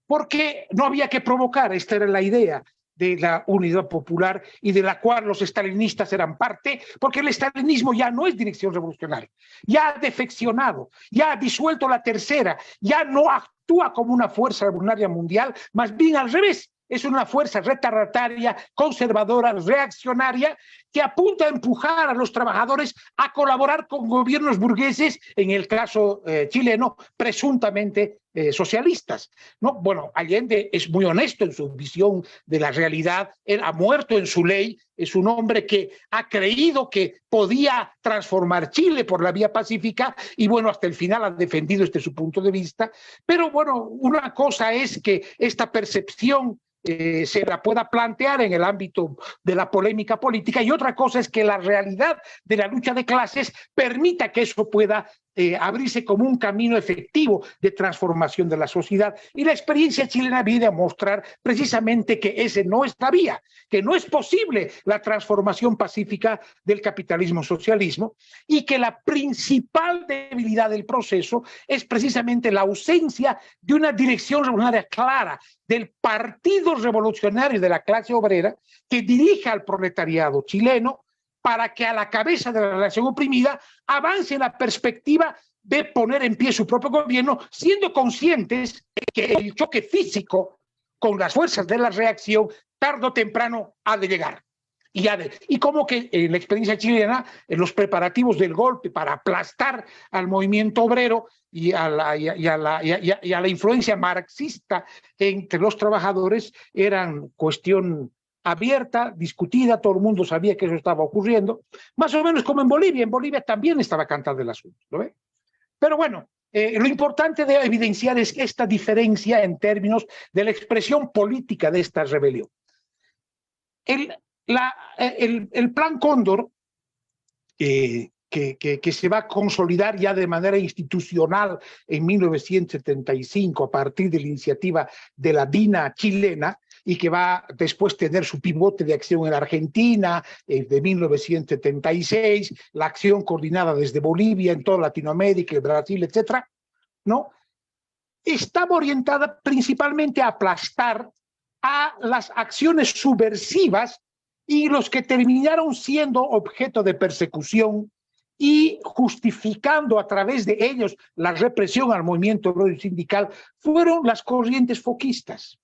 E: Porque no había que provocar, esta era la idea de la unidad popular y de la cual los estalinistas eran parte, porque el estalinismo ya no es dirección revolucionaria, ya ha defeccionado, ya ha disuelto la tercera, ya no actúa como una fuerza revolucionaria mundial, más bien al revés, es una fuerza retardataria, conservadora, reaccionaria, que apunta a empujar a los trabajadores a colaborar con gobiernos burgueses, en el caso chileno, presuntamente socialistas, ¿no? Bueno, Allende es muy honesto en su visión de la realidad, él ha muerto en su ley, es un hombre que ha creído que podía transformar Chile por la vía pacífica y, bueno, hasta el final ha defendido su punto de vista, pero, bueno, una cosa es que esta percepción se la pueda plantear en el ámbito de la polémica política y otra cosa es que la realidad de la lucha de clases permita que eso pueda abrirse como un camino efectivo de transformación de la sociedad. Y la experiencia chilena viene a mostrar precisamente que ese no es la vía, que no es posible la transformación pacífica del capitalismo-socialismo y que la principal debilidad del proceso es precisamente la ausencia de una dirección revolucionaria clara del Partido Revolucionario de la Clase Obrera que dirija al proletariado chileno para que a la cabeza de la relación oprimida avance en la perspectiva de poner en pie su propio gobierno, siendo conscientes de que el choque físico con las fuerzas de la reacción tarde o temprano ha de llegar. Y como que en la experiencia chilena, en los preparativos del golpe para aplastar al movimiento obrero y a la influencia marxista entre los trabajadores eran cuestión abierta, discutida, todo el mundo sabía que eso estaba ocurriendo, más o menos como en Bolivia también estaba cantado el asunto, ¿no ve? Pero bueno, lo importante de evidenciar es esta diferencia en términos de la expresión política de esta rebelión. El Plan Cóndor, que se va a consolidar ya de manera institucional en 1975 a partir de la iniciativa de la DINA chilena, y que va después tener su pivote de acción en Argentina de 1976, la acción coordinada desde Bolivia en toda Latinoamérica, Brasil, etcétera, ¿no? Estaba orientada principalmente a aplastar a las acciones subversivas y los que terminaron siendo objeto de persecución y justificando a través de ellos la represión al movimiento obrero sindical fueron las corrientes foquistas.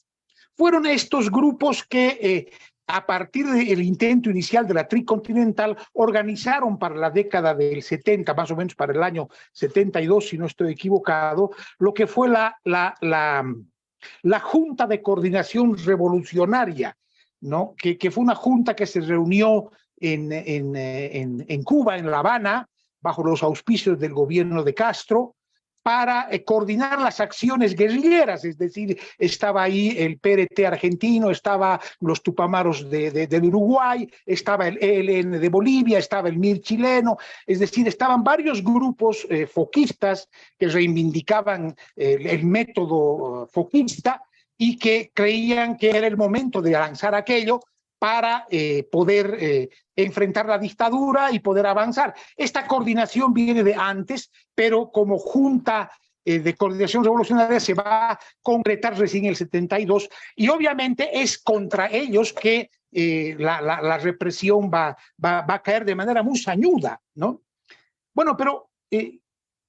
E: Fueron estos grupos que a partir del intento inicial de la Tricontinental organizaron para la década del 70, más o menos para el año 72, si no estoy equivocado, lo que fue la Junta de Coordinación Revolucionaria, ¿no? Que fue una junta que se reunió en Cuba, en La Habana, bajo los auspicios del gobierno de Castro, para coordinar las acciones guerrilleras, es decir, estaba ahí el PRT argentino, estaba los Tupamaros del Uruguay, estaba el ELN de Bolivia, estaba el MIR chileno, es decir, estaban varios grupos foquistas que reivindicaban el método foquista y que creían que era el momento de lanzar aquello para poder enfrentar la dictadura y poder avanzar. Esta coordinación viene de antes, pero como Junta de Coordinación Revolucionaria se va a concretar recién en el 72, y obviamente es contra ellos que la represión va a caer de manera muy sañuda, ¿no? Bueno, pero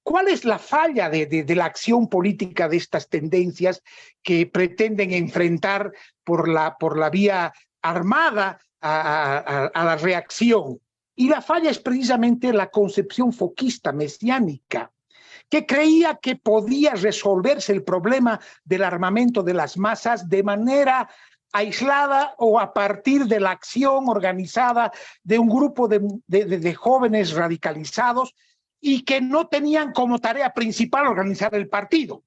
E: ¿cuál es la falla de la acción política de estas tendencias que pretenden enfrentar por la vía armada a la reacción? Y la falla es precisamente la concepción foquista mesiánica, que creía que podía resolverse el problema del armamento de las masas de manera aislada o a partir de la acción organizada de un grupo de jóvenes radicalizados y que no tenían como tarea principal organizar el partido.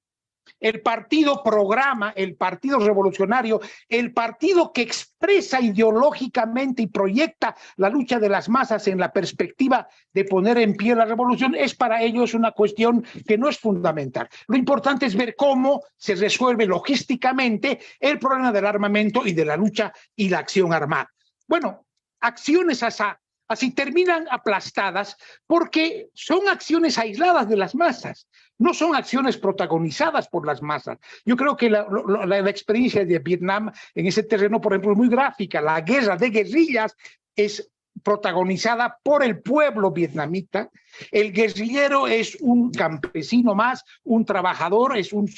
E: El partido programa, el partido revolucionario, el partido que expresa ideológicamente y proyecta la lucha de las masas en la perspectiva de poner en pie la revolución, es para ellos una cuestión que no es fundamental. Lo importante es ver cómo se resuelve logísticamente el problema del armamento y de la lucha y la acción armada. Bueno, acciones así terminan aplastadas porque son acciones aisladas de las masas, no son acciones protagonizadas por las masas. Yo creo que la experiencia de Vietnam en ese terreno, por ejemplo, es muy gráfica. La guerra de guerrillas es protagonizada por el pueblo vietnamita. El guerrillero es un campesino más, un trabajador, es un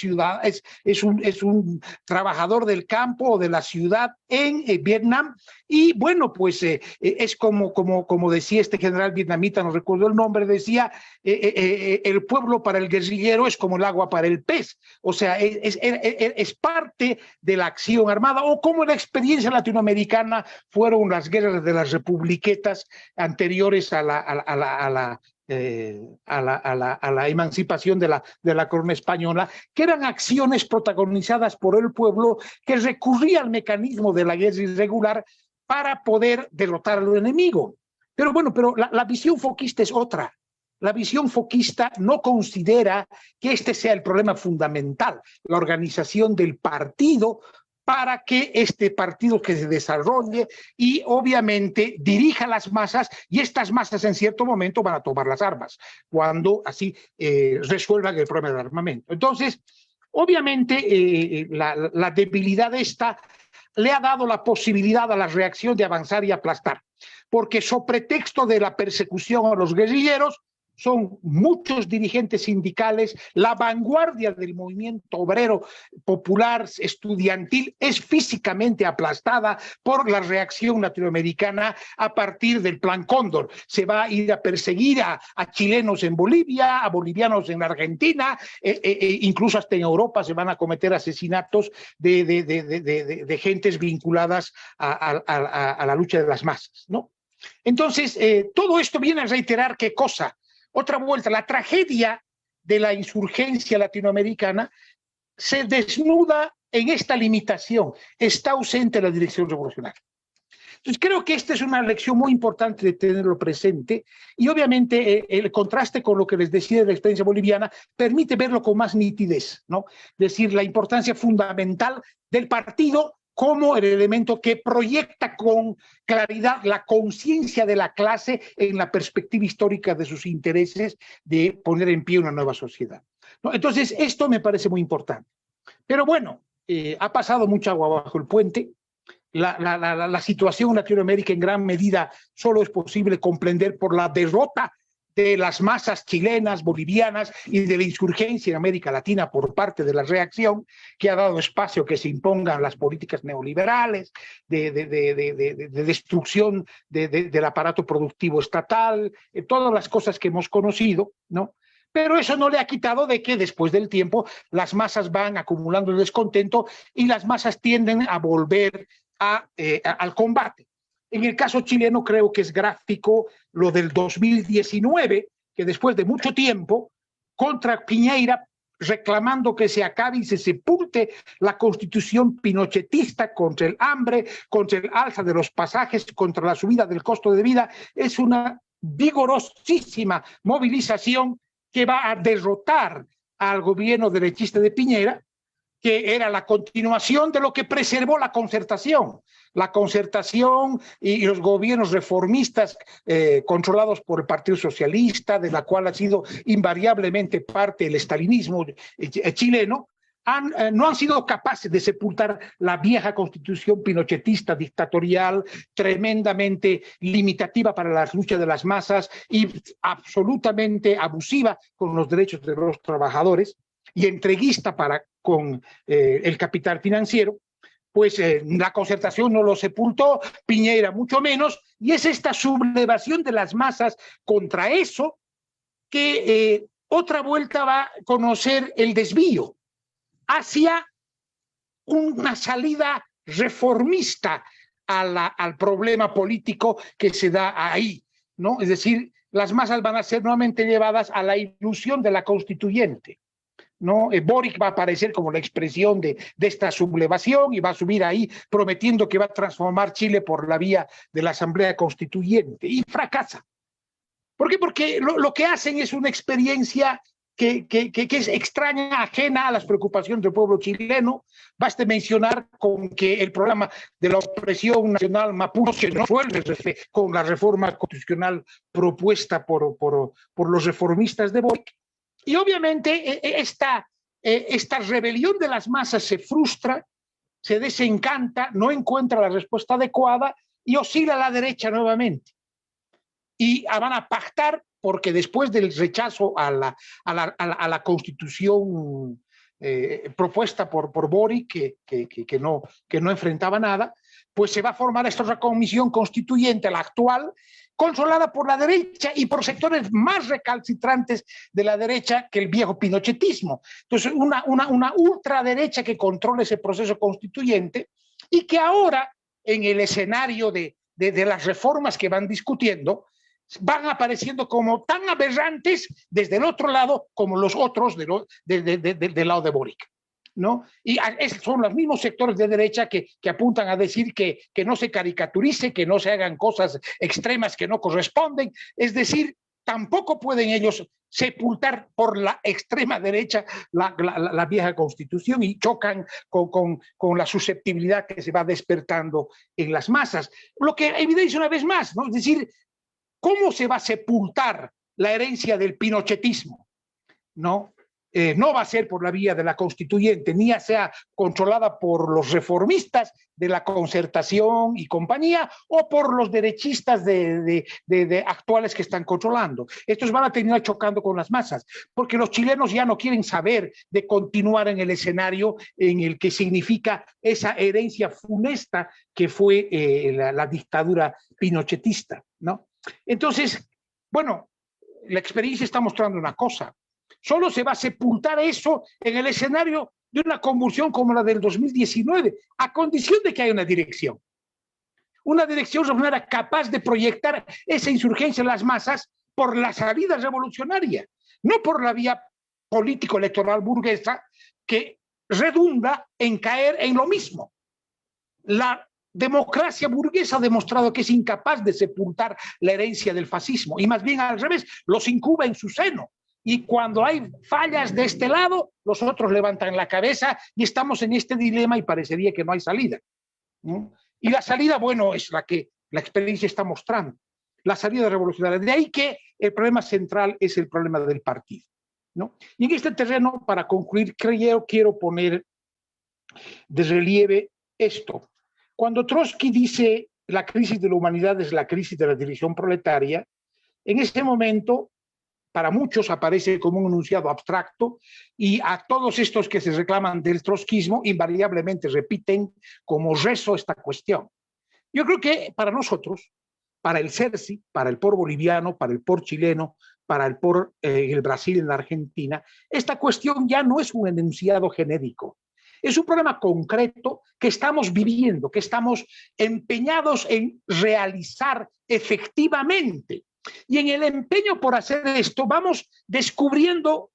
E: trabajador del campo o de la ciudad en Vietnam. Y bueno, pues es como decía este general vietnamita, no recuerdo el nombre, decía, el pueblo para el guerrillero es como el agua para el pez. O sea, es parte de la acción armada, o como la experiencia latinoamericana fueron las guerras de las republiquetas anteriores a la emancipación de la corona española, que eran acciones protagonizadas por el pueblo que recurría al mecanismo de la guerra irregular para poder derrotar al enemigo. Pero bueno, la visión foquista es otra. La visión foquista no considera que este sea el problema fundamental, la organización del partido para que este partido que se desarrolle y obviamente dirija las masas, y estas masas en cierto momento van a tomar las armas, cuando así resuelvan el problema del armamento. Entonces, obviamente la debilidad esta le ha dado la posibilidad a la reacción de avanzar y aplastar, porque sobre pretexto de la persecución a los guerrilleros, son muchos dirigentes sindicales, la vanguardia del movimiento obrero popular estudiantil es físicamente aplastada por la reacción latinoamericana a partir del Plan Cóndor. Se va a ir a perseguir a chilenos en Bolivia, a bolivianos en Argentina, incluso hasta en Europa se van a cometer asesinatos de gentes vinculadas a la lucha de las masas, ¿no? Entonces, todo esto viene a reiterar ¿qué cosa? Otra vuelta, la tragedia de la insurgencia latinoamericana se desnuda en esta limitación, está ausente la dirección revolucionaria. Entonces creo que esta es una lección muy importante de tenerlo presente y obviamente el contraste con lo que les decía de la experiencia boliviana permite verlo con más nitidez, ¿no? Es decir, la importancia fundamental del partido como el elemento que proyecta con claridad la conciencia de la clase en la perspectiva histórica de sus intereses de poner en pie una nueva sociedad, ¿no? Entonces, esto me parece muy importante. Pero bueno, ha pasado mucha agua bajo el puente. La situación en Latinoamérica en gran medida solo es posible comprender por la derrota de las masas chilenas, bolivianas y de la insurgencia en América Latina por parte de la reacción, que ha dado espacio a que se impongan las políticas neoliberales, de destrucción del aparato productivo estatal, todas las cosas que hemos conocido, ¿no? Pero eso no le ha quitado de que después del tiempo las masas van acumulando el descontento y las masas tienden a volver al combate. En el caso chileno creo que es gráfico lo del 2019, que después de mucho tiempo, contra Piñera, reclamando que se acabe y se sepulte la constitución pinochetista contra el hambre, contra el alza de los pasajes, contra la subida del costo de vida, es una vigorosísima movilización que va a derrotar al gobierno derechista de Piñera, que era la continuación de lo que preservó la concertación y los gobiernos reformistas controlados por el Partido Socialista, de la cual ha sido invariablemente parte el estalinismo chileno, no han sido capaces de sepultar la vieja constitución pinochetista dictatorial, tremendamente limitativa para las luchas de las masas y absolutamente abusiva con los derechos de los trabajadores y entreguista con el capital financiero. Pues la concertación no lo sepultó, Piñera mucho menos, y es esta sublevación de las masas contra eso que otra vuelta va a conocer el desvío hacia una salida reformista al problema político que se da ahí, ¿no? Es decir, las masas van a ser nuevamente llevadas a la ilusión de la constituyente, ¿no? Boric va a aparecer como la expresión de esta sublevación y va a subir ahí prometiendo que va a transformar Chile por la vía de la Asamblea Constituyente y fracasa. ¿Por qué? Porque lo que hacen es una experiencia que es extraña, ajena a las preocupaciones del pueblo chileno. Baste mencionar con que el problema de la opresión nacional mapuche no resuelve con la reforma constitucional propuesta por los reformistas de Boric. Y obviamente esta rebelión de las masas se frustra, se desencanta, no encuentra la respuesta adecuada y oscila a la derecha nuevamente. Y van a pactar porque después del rechazo a la constitución propuesta por Boric, que no enfrentaba nada, pues se va a formar esta comisión constituyente, la actual, controlada por la derecha y por sectores más recalcitrantes de la derecha que el viejo pinochetismo. Entonces, una ultraderecha que controla ese proceso constituyente y que ahora, en el escenario de las reformas que van discutiendo, van apareciendo como tan aberrantes desde el otro lado como los otros del lado de Boric, ¿no? Y son los mismos sectores de derecha que apuntan a decir que no se caricaturice, que no se hagan cosas extremas que no corresponden. Es decir, tampoco pueden ellos sepultar por la extrema derecha la vieja Constitución y chocan con la susceptibilidad que se va despertando en las masas. Lo que evidencia una vez más, ¿no? Es decir, ¿cómo se va a sepultar la herencia del pinochetismo? ¿No? No va a ser por la vía de la constituyente, ni sea controlada por los reformistas de la Concertación y compañía o por los derechistas actuales que están controlando. Estos van a terminar chocando con las masas, porque los chilenos ya no quieren saber de continuar en el escenario en el que significa esa herencia funesta que fue la dictadura pinochetista, ¿no? Entonces, bueno, la experiencia está mostrando una cosa. Solo se va a sepultar eso en el escenario de una convulsión como la del 2019, a condición de que haya una dirección revolucionaria capaz de proyectar esa insurgencia en las masas por la salida revolucionaria, no por la vía político-electoral burguesa que redunda en caer en lo mismo. La democracia burguesa ha demostrado que es incapaz de sepultar la herencia del fascismo y más bien al revés, los incuba en su seno. Y cuando hay fallas de este lado, los otros levantan la cabeza y estamos en este dilema y parecería que no hay salida, ¿no? Y la salida, bueno, es la que la experiencia está mostrando, la salida revolucionaria. De ahí que el problema central es el problema del partido, ¿no? Y en este terreno, para concluir, quiero poner de relieve esto. Cuando Trotsky dice la crisis de la humanidad es la crisis de la división proletaria, en ese momento para muchos aparece como un enunciado abstracto y a todos estos que se reclaman del trotskismo invariablemente repiten como rezo esta cuestión. Yo creo que para nosotros, para el CERCI, para el POR boliviano, para el POR chileno, para el POR el Brasil en la Argentina, esta cuestión ya no es un enunciado genérico. Es un problema concreto que estamos viviendo, que estamos empeñados en realizar efectivamente. Y en el empeño por hacer esto vamos descubriendo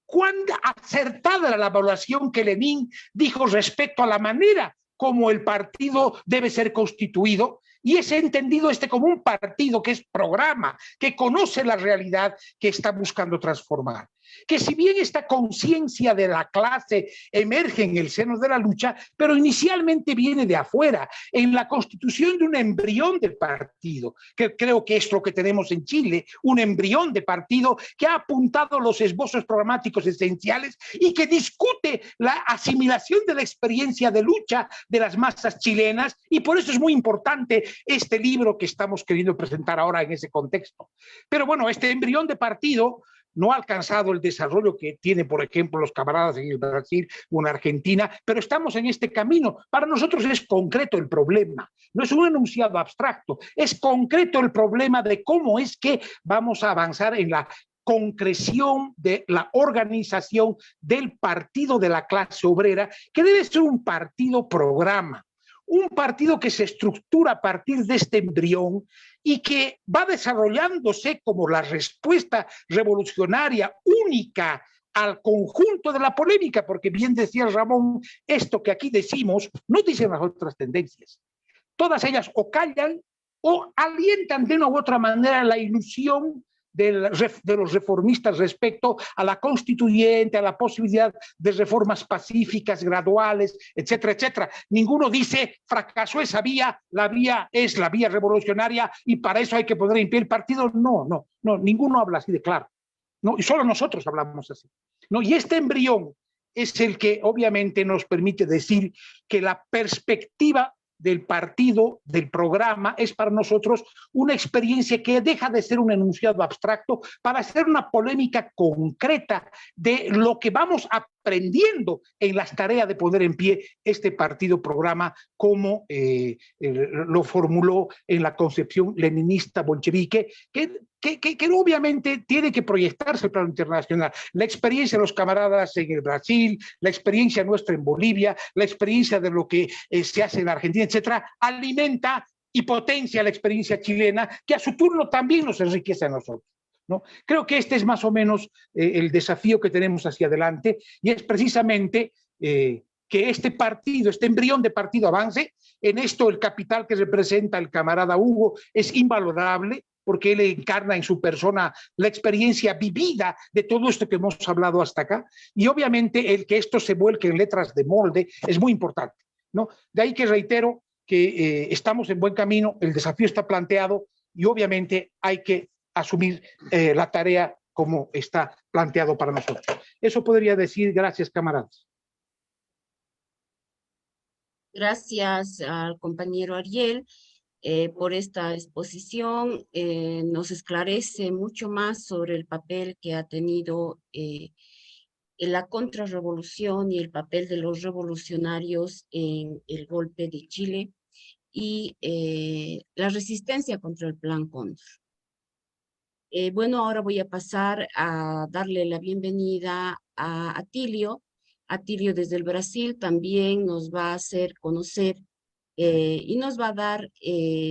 E: cuán acertada era la evaluación que Lenin dijo respecto a la manera como el partido debe ser constituido, y es entendido como un partido que es programa, que conoce la realidad que está buscando transformar. Que si bien esta conciencia de la clase emerge en el seno de la lucha, pero inicialmente viene de afuera, en la constitución de un embrión del partido, que creo que es lo que tenemos en Chile, un embrión de partido que ha apuntado los esbozos programáticos esenciales y que discute la asimilación de la experiencia de lucha de las masas chilenas, y por eso es muy importante este libro que estamos queriendo presentar ahora en ese contexto. Pero bueno, este embrión de partido no ha alcanzado el desarrollo que tiene, por ejemplo, los camaradas en el Brasil o en Argentina, pero estamos en este camino. Para nosotros es concreto el problema, no es un enunciado abstracto, es concreto el problema de cómo es que vamos a avanzar en la concreción de la organización del partido de la clase obrera, que debe ser un partido programa, un partido que se estructura a partir de este embrión y que va desarrollándose como la respuesta revolucionaria única al conjunto de la polémica, porque bien decía Ramón, esto que aquí decimos no dicen las otras tendencias. Todas ellas o callan o alientan de una u otra manera la ilusión de los reformistas respecto a la constituyente, a la posibilidad de reformas pacíficas, graduales, etcétera, etcétera. Ninguno dice, fracasó esa vía, la vía es la vía revolucionaria y para eso hay que poner en pie el partido. No, ninguno habla así de claro. No, y solo nosotros hablamos así. No, y este embrión es el que obviamente nos permite decir que la perspectiva del partido, del programa, es para nosotros una experiencia que deja de ser un enunciado abstracto para ser una polémica concreta de lo que vamos aprendiendo en las tareas de poner en pie este partido programa como lo formuló en la concepción leninista bolchevique, que obviamente tiene que proyectarse al plano internacional. La experiencia de los camaradas en el Brasil, la experiencia nuestra en Bolivia, la experiencia de lo que se hace en Argentina, etcétera, alimenta y potencia la experiencia chilena, que a su turno también nos enriquece a nosotros, ¿no? Creo que este es más o menos el desafío que tenemos hacia adelante, y es precisamente que este partido, este embrión de partido avance. En esto el capital que representa el camarada Hugo es invalorable. porque él encarna en su persona la experiencia vivida de todo esto que hemos hablado hasta acá, y obviamente el que esto se vuelque en letras de molde es muy importante, ¿no? De ahí que reitero que estamos en buen camino, el desafío está planteado y obviamente hay que asumir la tarea como está planteado para nosotros. Eso podría decir. Gracias, camaradas.
A: Gracias al compañero Ariel por esta exposición. Nos esclarece mucho más sobre el papel que ha tenido en la contrarrevolución y el papel de los revolucionarios en el golpe de Chile y la resistencia contra el Plan Cóndor. Bueno, ahora voy a pasar a darle la bienvenida a Atilio. Atilio desde el Brasil también nos va a hacer conocer y nos va a dar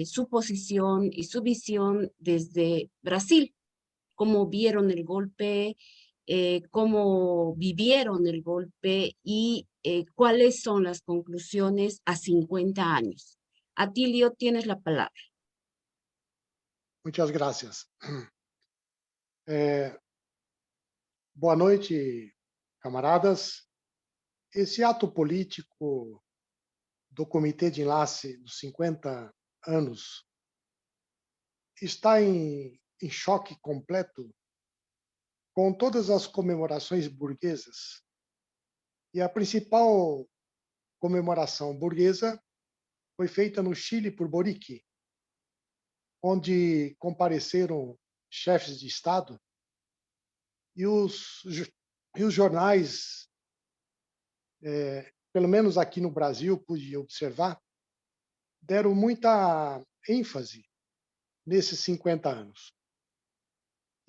A: su posición y su visión desde Brasil, cómo vieron el golpe, cómo vivieron el golpe y cuáles son las conclusiones a 50 años. Atilio, tienes la palabra.
F: Muchas gracias. Boa noite, camaradas. Esse ato político do Comitê de Enlace dos 50 anos está em choque completo com todas as comemorações burguesas. E a principal comemoração burguesa foi feita no Chile por Boric, onde compareceram chefes de Estado e os jornais, pelo menos aqui no Brasil, pude observar, deram muita ênfase nesses 50 anos.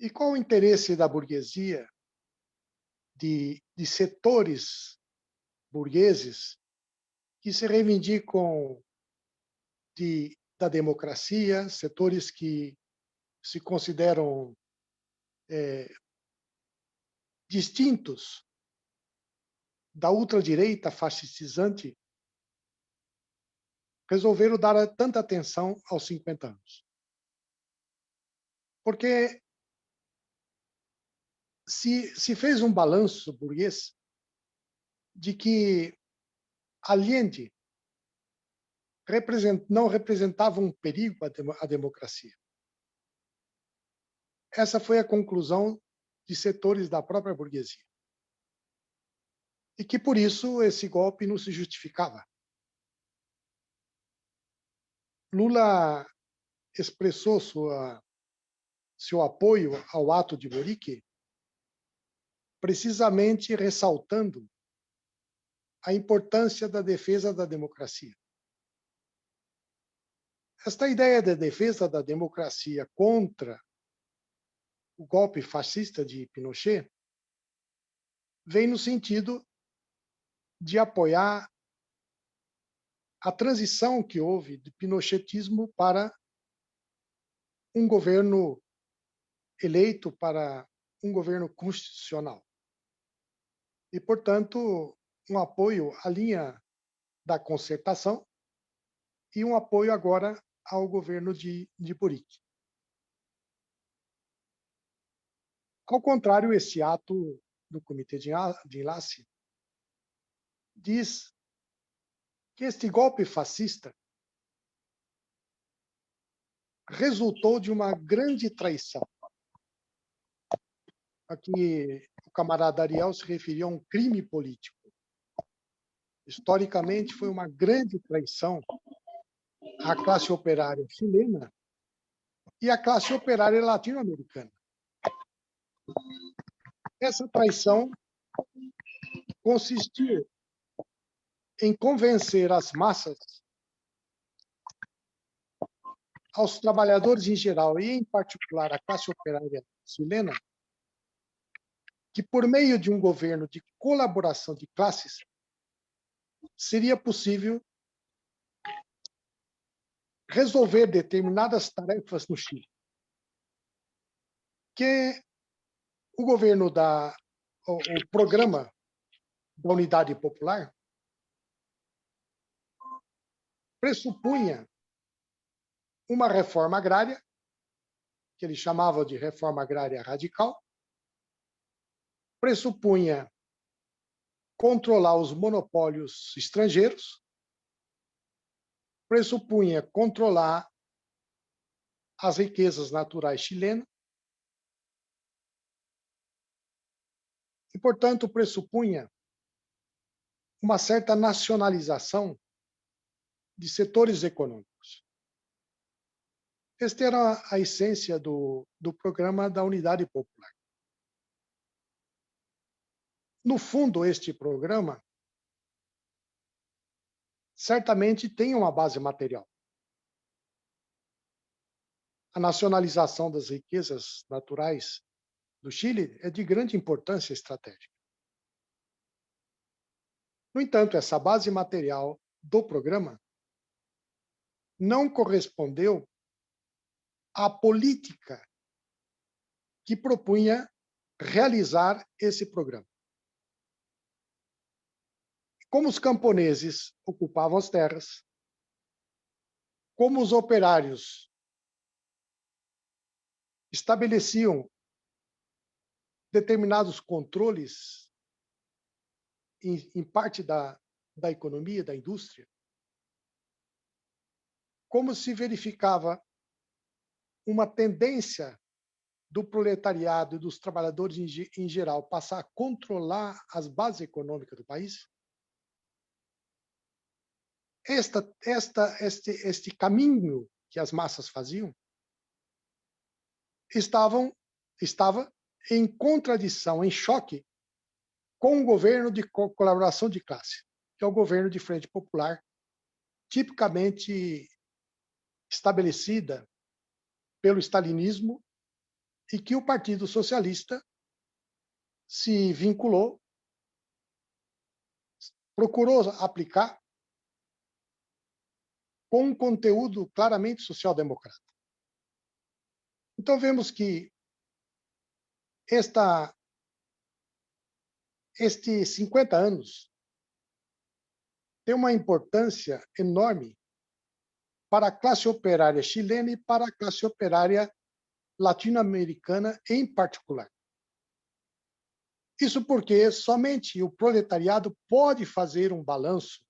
F: E qual o interesse da burguesia, de setores burgueses que se reivindicam da democracia, setores que se consideram distintos da ultradireita fascistizante, resolveram dar tanta atenção aos 50 anos. Porque se fez um balanço burguês de que Allende não representava um perigo à democracia. Essa foi a conclusão de setores da própria burguesia. E que, por isso, esse golpe não se justificava. Lula expressou seu apoio ao ato de Boric, precisamente ressaltando a importância da defesa da democracia. Esta ideia de defesa da democracia contra o golpe fascista de Pinochet vem no sentido de apoiar a transição que houve do pinochetismo para um governo eleito, para um governo constitucional. E, portanto, um apoio à linha da concertação e um apoio agora ao governo de Boric. Ao contrário, esse ato do Comitê de Enlace diz que este golpe fascista resultou de uma grande traição. Aqui o camarada Ariel se referiu a um crime político. Historicamente, foi uma grande traição à classe operária chilena e à classe operária latino-americana. Essa traição consistiu em convencer as massas, aos trabalhadores em geral e, em particular, a classe operária chilena, que, por meio de um governo de colaboração de classes, seria possível resolver determinadas tarefas no Chile. Que o governo o programa da Unidade Popular pressupunha uma reforma agrária que ele chamava de reforma agrária radical, pressupunha controlar os monopólios estrangeiros, pressupunha controlar as riquezas naturais chilenas e, portanto, pressupunha uma certa nacionalização de setores econômicos. Esta era a essência do programa da Unidade Popular. No fundo, este programa certamente tem uma base material. A nacionalização das riquezas naturais do Chile é de grande importância estratégica. No entanto, essa base material do programa não correspondeu à política que propunha realizar esse programa. Como os camponeses ocupavam as terras, como os operários estabeleciam determinados controles em parte da economia, da indústria, como se verificava uma tendência do proletariado e dos trabalhadores em geral passar a controlar as bases econômicas do país, este caminho que as massas faziam estava em contradição, em choque com o governo de colaboração de classe, que é o governo de Frente Popular, tipicamente estabelecida pelo stalinismo e que o Partido Socialista se vinculou, procurou aplicar com um conteúdo claramente social-democrata. Então, vemos que estes 50 anos tem uma importância enorme para a classe operária chilena e para a classe operária latino-americana em particular. Isso porque somente o proletariado pode fazer um balanço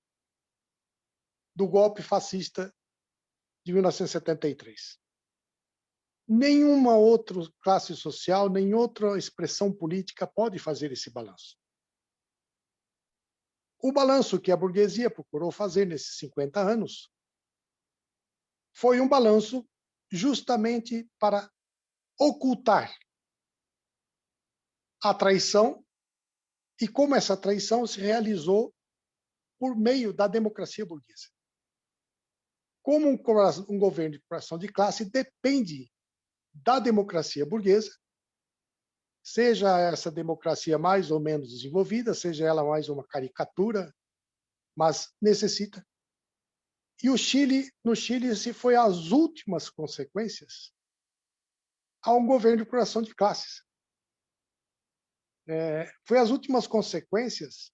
F: do golpe fascista de 1973. Nenhuma outra classe social, nem outra expressão política pode fazer esse balanço. O balanço que a burguesia procurou fazer nesses 50 anos foi um balanço justamente para ocultar a traição e como essa traição se realizou por meio da democracia burguesa. Como um governo de coração de classe depende da democracia burguesa, seja essa democracia mais ou menos desenvolvida, seja ela mais uma caricatura, mas necessita. E no Chile, se foi as últimas consequências a um governo de coração de classes. Foi as últimas consequências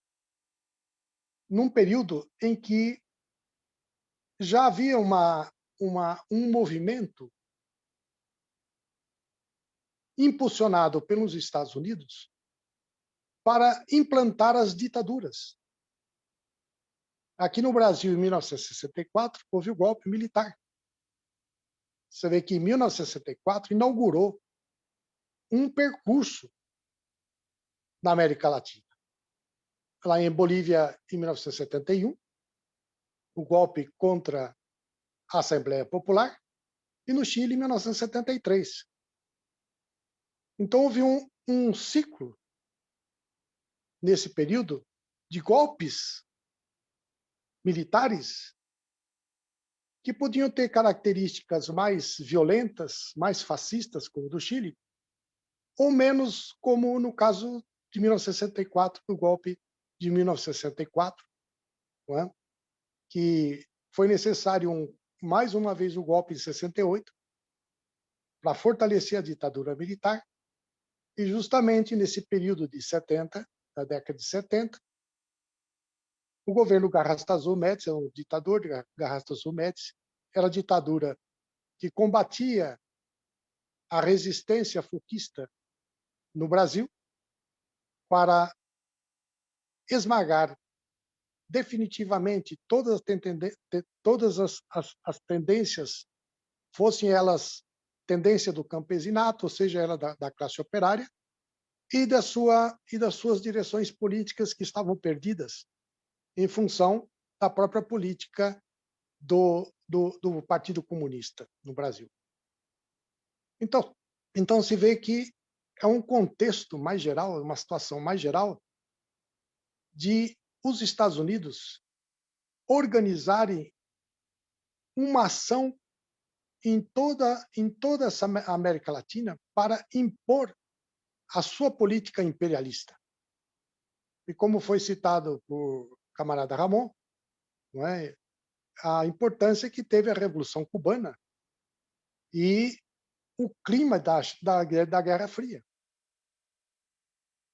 F: num período em que já havia um movimento impulsionado pelos Estados Unidos para implantar as ditaduras. Aqui no Brasil, em 1964, houve o golpe militar. Você vê que em 1964 inaugurou um percurso na América Latina. Lá em Bolívia, em 1971, o golpe contra a Assembleia Popular, e no Chile, em 1973. Então, houve um ciclo, nesse período, de golpes militares que podiam ter características mais violentas, mais fascistas, como o do Chile, ou menos, como no caso de 1964, o golpe de 1964, não é? Que foi necessário, mais uma vez, o golpe de 68, para fortalecer a ditadura militar, e justamente nesse período de 70, da década de 70, o governo Garrastazu Médici, o ditador de Garrastazu Médici, era a ditadura que combatia a resistência fuquista no Brasil para esmagar definitivamente todas as tendências, fossem elas tendência do campesinato, ou seja, ela da classe operária, e das suas direções políticas que estavam perdidas em função da própria política do Partido Comunista no Brasil. Então se vê que é um contexto mais geral, uma situação mais geral de os Estados Unidos organizarem uma ação em toda essa América Latina para impor a sua política imperialista. E como foi citado por camarada Ramon, não é, a importância que teve a Revolução Cubana e o clima da Guerra Fria.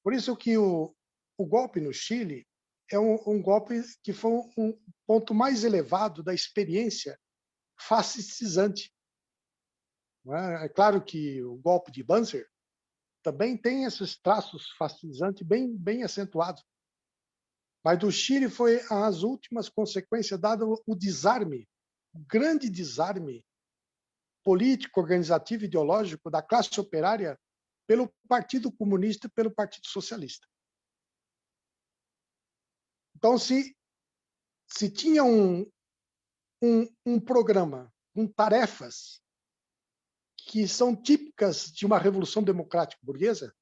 F: Por isso que o golpe no Chile é um golpe que foi um ponto mais elevado da experiência fascistizante. Não é? É claro que o golpe de Banzer também tem esses traços fascistizantes bem acentuados. Mas do Chile foi as últimas consequências, dado o desarme, o grande desarme político, organizativo e ideológico da classe operária pelo Partido Comunista e pelo Partido Socialista. Então, se tinha um programa com tarefas que são típicas de uma revolução democrática burguesa,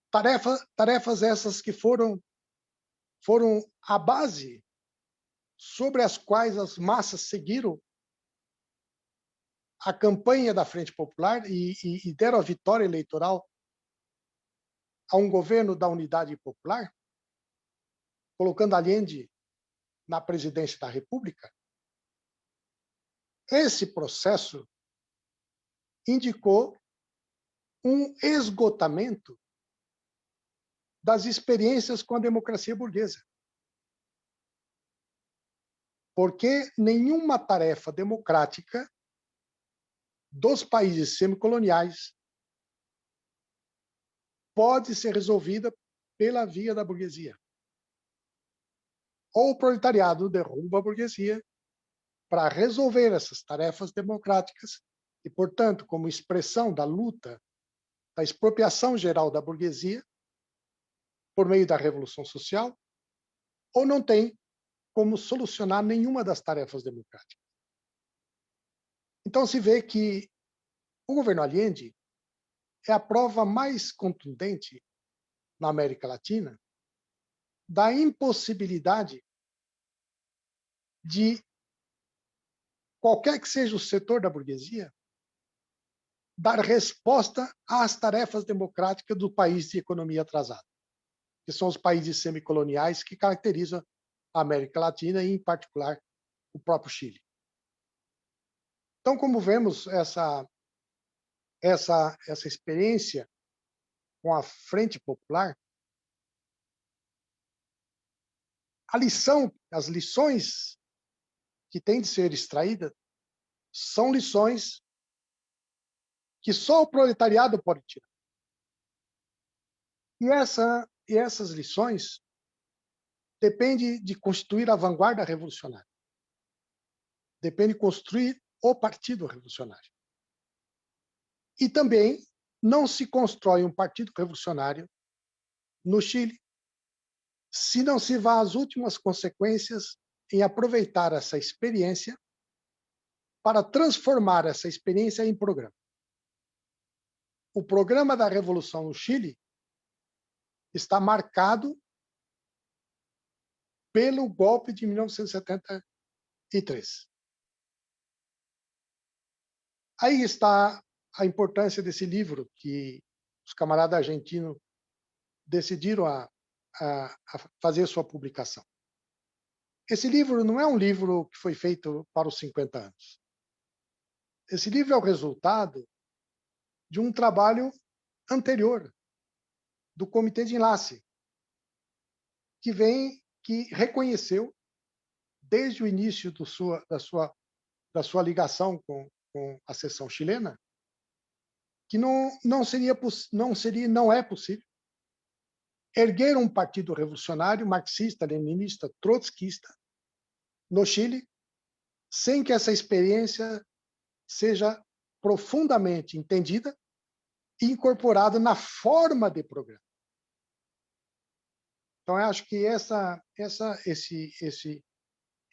F: tarefas essas que foram a base sobre as quais as massas seguiram a campanha da Frente Popular e deram a vitória eleitoral a um governo da Unidade Popular, colocando Allende na presidência da República. Esse processo indicou um esgotamento das experiências com a democracia burguesa. Porque nenhuma tarefa democrática dos países semicoloniais pode ser resolvida pela via da burguesia. Ou o proletariado derruba a burguesia para resolver essas tarefas democráticas e, portanto, como expressão da luta, da expropriação geral da burguesia, por meio da Revolução Social, ou não tem como solucionar nenhuma das tarefas democráticas. Então se vê que o governo Allende é a prova mais contundente na América Latina da impossibilidade de qualquer que seja o setor da burguesia dar resposta às tarefas democráticas do país de economia atrasada, que são os países semicoloniais que caracterizam a América Latina e, em particular, o próprio Chile. Então, como vemos essa experiência com a Frente Popular, as lições que têm de ser extraídas são lições que só o proletariado pode tirar. E essas lições dependem de constituir a vanguarda revolucionária. Depende de construir o Partido Revolucionário. E também não se constrói um partido revolucionário no Chile se não se vá às últimas consequências em aproveitar essa experiência para transformar essa experiência em programa. O programa da Revolução no Chile está marcado pelo golpe de 1973. Aí está a importância desse livro que os camaradas argentinos decidiram a fazer sua publicação. Esse livro não é um livro que foi feito para os 50 anos. Esse livro é o resultado de um trabalho anterior do Comitê de Enlace, que reconheceu, desde o início da sua ligação com com a seção chilena, que não é possível erguer um partido revolucionário marxista-leninista, trotskista no Chile, sem que essa experiência seja profundamente entendida e incorporada na forma de programa. Então, eu acho que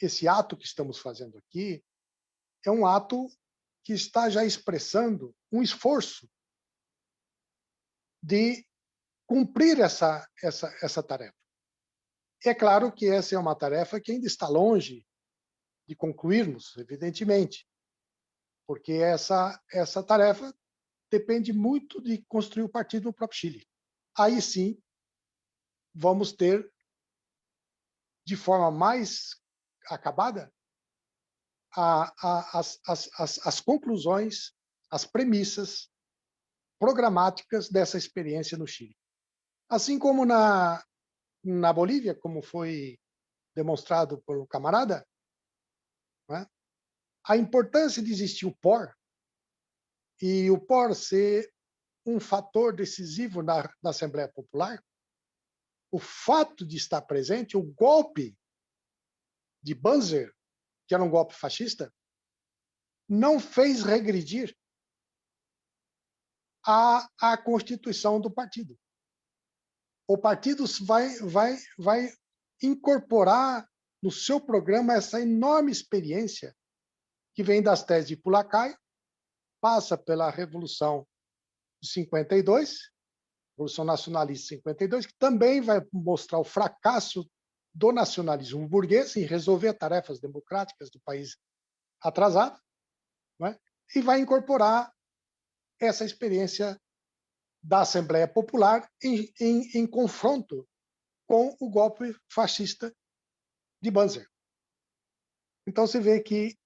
F: esse ato que estamos fazendo aqui é um ato que está já expressando um esforço de cumprir essa tarefa. É claro que essa é uma tarefa que ainda está longe de concluirmos, evidentemente, porque essa tarefa depende muito de construir o partido no próprio Chile. Aí sim, vamos ter, de forma mais acabada, as conclusões, as premissas programáticas dessa experiência no Chile. Assim como na Bolívia, como foi demonstrado pelo camarada, né? A importância de existir o POR, e o POR ser um fator decisivo na Assembleia Popular, o fato de estar presente, o golpe de Banzer, que era um golpe fascista, não fez regredir a constituição do partido. O partido vai incorporar no seu programa essa enorme experiência que vem das teses de Pulacaio, passa pela Revolução de 52, Revolução Nacionalista de 52, que também vai mostrar o fracasso do nacionalismo burguês em resolver tarefas democráticas do país atrasado, né? E vai incorporar essa experiência da Assembleia Popular em confronto com o golpe fascista de Banzer. Então, se vê que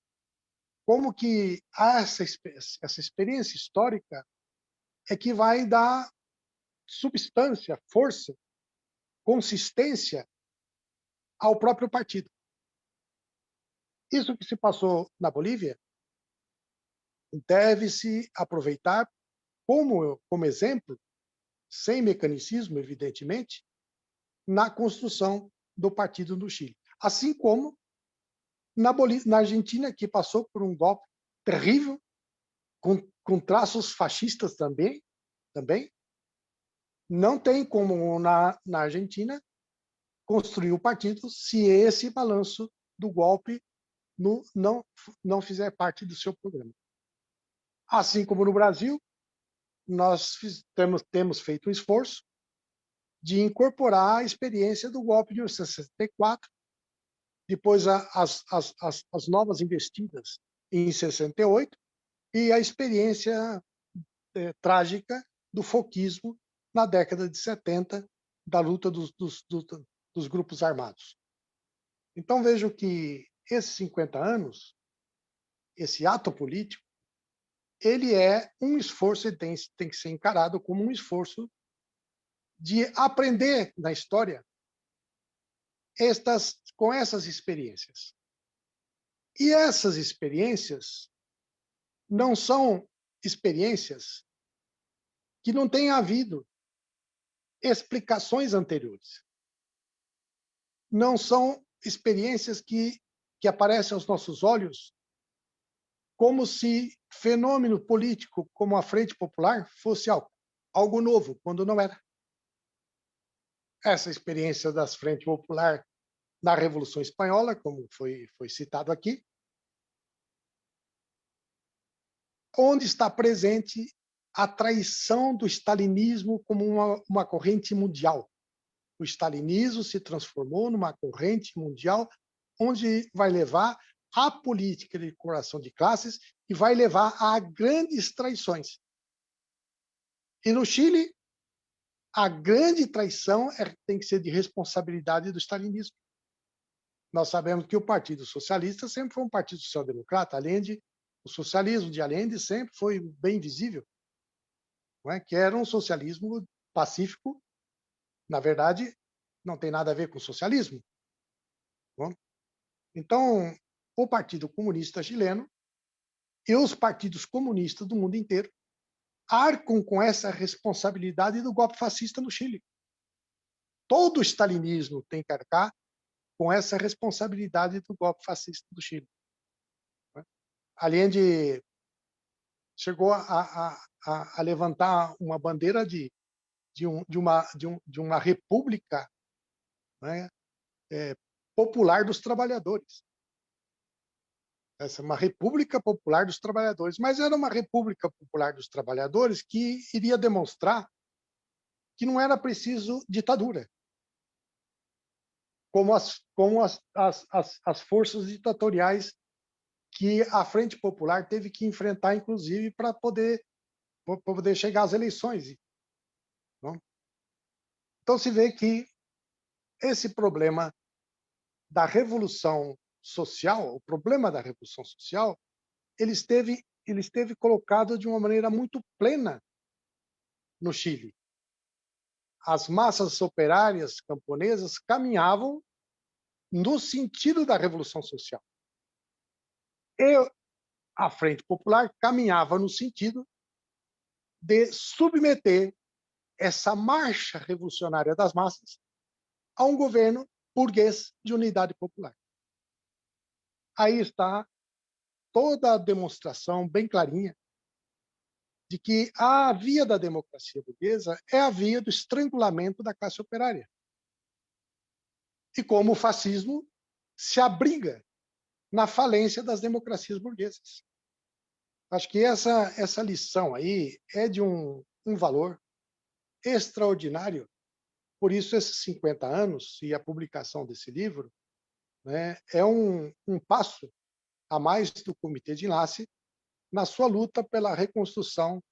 F: como que essa experiência histórica é que vai dar substância, força, consistência ao próprio partido. Isso que se passou na Bolívia deve-se aproveitar como exemplo, sem mecanicismo, evidentemente, na construção do partido no Chile. Assim como na Argentina, que passou por um golpe terrível, com traços fascistas também, não tem como na Argentina construir o partido se esse balanço do golpe não fizer parte do seu programa. Assim como no Brasil, nós temos feito um esforço de incorporar a experiência do golpe de 64, depois as novas investidas em 68 e a experiência trágica do foquismo na década de 70, da luta dos grupos armados. Então, vejo que esses 50 anos, esse ato político, ele é um esforço, tem que ser encarado como um esforço de aprender na história com essas experiências. E essas experiências não são experiências que não tenha havido explicações anteriores. Não são experiências que aparecem aos nossos olhos como se fenômeno político como a Frente Popular fosse algo novo, quando não era. Essa experiência das Frente Popular na Revolução Espanhola, como foi citado aqui, onde está presente a traição do stalinismo como uma corrente mundial. O stalinismo se transformou numa corrente mundial onde vai levar à política de correlação de classes e vai levar a grandes traições. E no Chile, a grande traição tem que ser de responsabilidade do stalinismo. Nós sabemos que o Partido Socialista sempre foi um partido social-democrata, Allende, o socialismo de Allende sempre foi bem visível, não é? Que era um socialismo pacífico, na verdade, não tem nada a ver com socialismo. Não? Então, o Partido Comunista Chileno, e os partidos comunistas do mundo inteiro arcam com essa responsabilidade do golpe fascista no Chile. Todo o stalinismo tem que arcar com essa responsabilidade do golpe fascista do Chile. Allende chegou a levantar uma bandeira de uma república, né, popular dos trabalhadores. Essa é uma república popular dos trabalhadores, mas era uma república popular dos trabalhadores que iria demonstrar que não era preciso ditadura, como as forças ditatoriais que a Frente Popular teve que enfrentar, inclusive, para poder chegar às eleições. Não? Então se vê que esse problema da revolução social, o problema da revolução social, ele esteve colocado de uma maneira muito plena no Chile. As massas operárias camponesas caminhavam no sentido da revolução social. E a Frente Popular caminhava no sentido de submeter essa marcha revolucionária das massas a um governo burguês de unidade popular. Aí está toda a demonstração bem clarinha de que a via da democracia burguesa é a via do estrangulamento da classe operária. E como o fascismo se abriga na falência das democracias burguesas. Acho que essa lição aí é de um valor extraordinário. Por isso, esses 50 anos e a publicação desse livro, né, é um passo a mais do Comitê de Enlace na sua luta pela reconstrução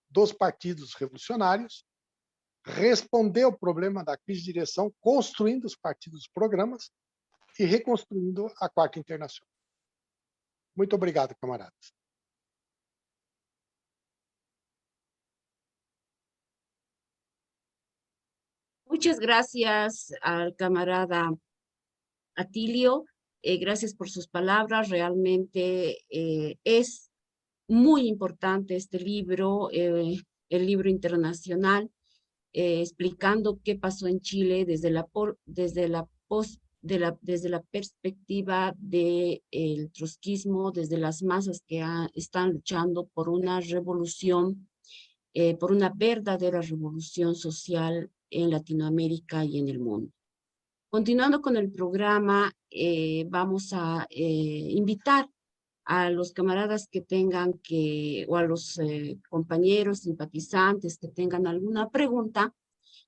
F: dos partidos revolucionários, responder ao problema da crise de direção, construindo os partidos programas e reconstruindo a Quarta Internacional. Muito obrigado, camaradas.
A: Muchas gracias al camarada Atilio. Gracias por sus palabras. Realmente es muy importante este libro, el libro internacional, explicando qué pasó en Chile desde la perspectiva del trotskismo, desde las masas que están luchando por una revolución, por una verdadera revolución social en Latinoamérica y en el mundo. Continuando con el programa, vamos a invitar a los camaradas que tengan o a los compañeros simpatizantes que tengan alguna pregunta,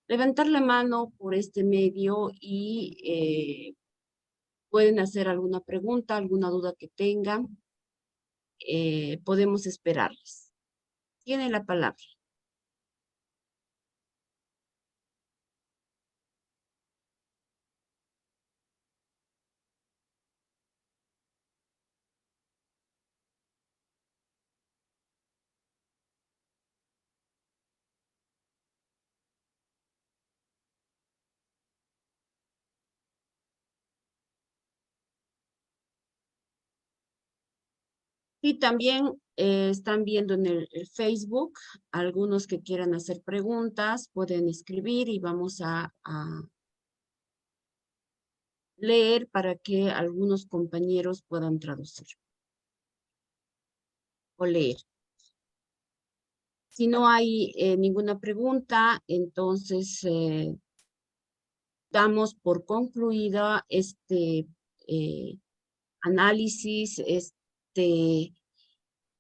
A: levantar la mano por este medio y pueden hacer alguna pregunta, alguna duda que tengan. Podemos esperarles. Tiene la palabra. Y también están viendo en el Facebook, algunos que quieran hacer preguntas, pueden escribir y vamos a leer para que algunos compañeros puedan traducir o leer. Si no hay ninguna pregunta, entonces damos por concluida este análisis,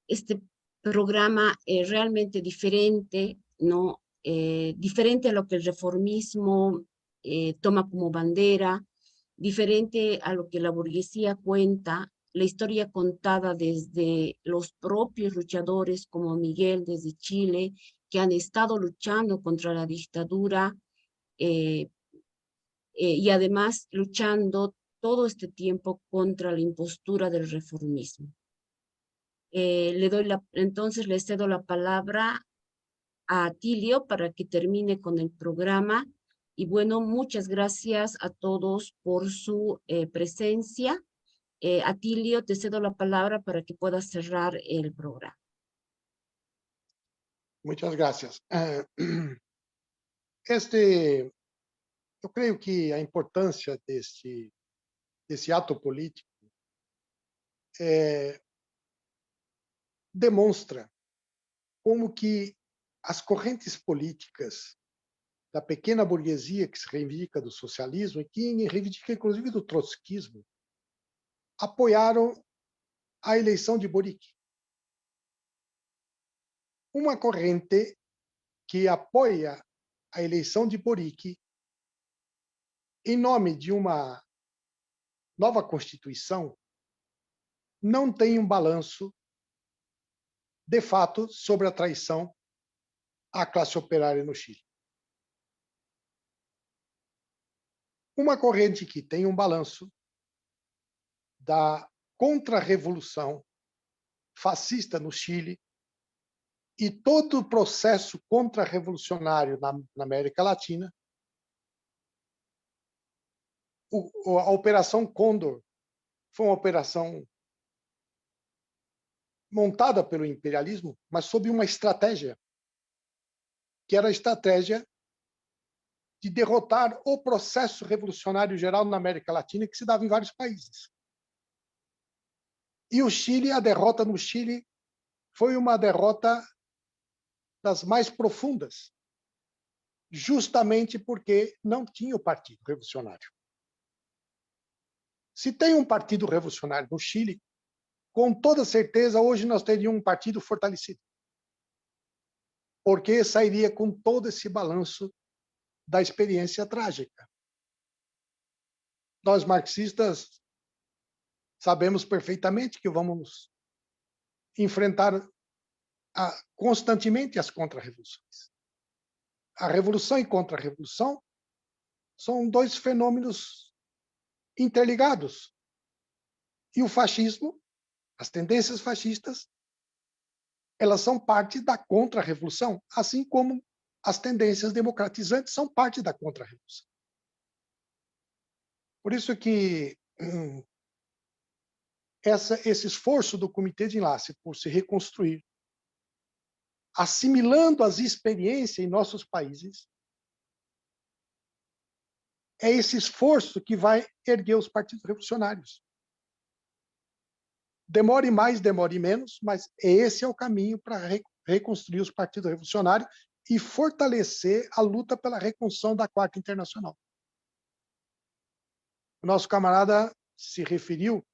A: este programa realmente diferente, ¿no? Diferente a lo que el reformismo toma como bandera, diferente a lo que la burguesía cuenta, la historia contada desde los propios luchadores como Miguel desde Chile, que han estado luchando contra la dictadura y además luchando todo este tiempo contra la impostura del reformismo. Entonces le cedo la palabra a Atilio para que termine con el programa. Y bueno, muchas gracias a todos por su presencia Atilio, te cedo la palabra para que puedas cerrar el programa.
F: Muchas gracias. Eu creio que a importância desse ato político demonstra como que as correntes políticas da pequena burguesia que se reivindica do socialismo e que reivindica inclusive do trotskismo apoiaram a eleição de Boric. Uma corrente que apoia a eleição de Boric em nome de uma nova Constituição não tem um balanço de fato sobre a traição à classe operária no Chile. Uma corrente que tem um balanço da contra-revolução fascista no Chile e todo o processo contra-revolucionário na América Latina. A Operação Condor foi uma operação montada pelo imperialismo, mas sob uma estratégia, que era a estratégia de derrotar o processo revolucionário geral na América Latina, que se dava em vários países. E o Chile, a derrota no Chile, foi uma derrota das mais profundas, justamente porque não tinha o Partido Revolucionário. Se tem um Partido Revolucionário no Chile, com toda certeza, hoje nós teríamos um partido fortalecido, porque sairia com todo esse balanço da experiência trágica. Nós, marxistas, sabemos perfeitamente que vamos enfrentar constantemente as contra-revoluções. A revolução e contra-revolução são dois fenômenos interligados. E o fascismo, as tendências fascistas, elas são parte da contra-revolução, assim como as tendências democratizantes são parte da contra-revolução. Por isso que esse esforço do Comitê de Enlace por se reconstruir, assimilando as experiências em nossos países, é esse esforço que vai erguer os partidos revolucionários. Demore mais, demore menos, mas esse é o caminho para reconstruir os partidos revolucionários e fortalecer a luta pela reconstrução da Quarta Internacional. O nosso camarada se referiu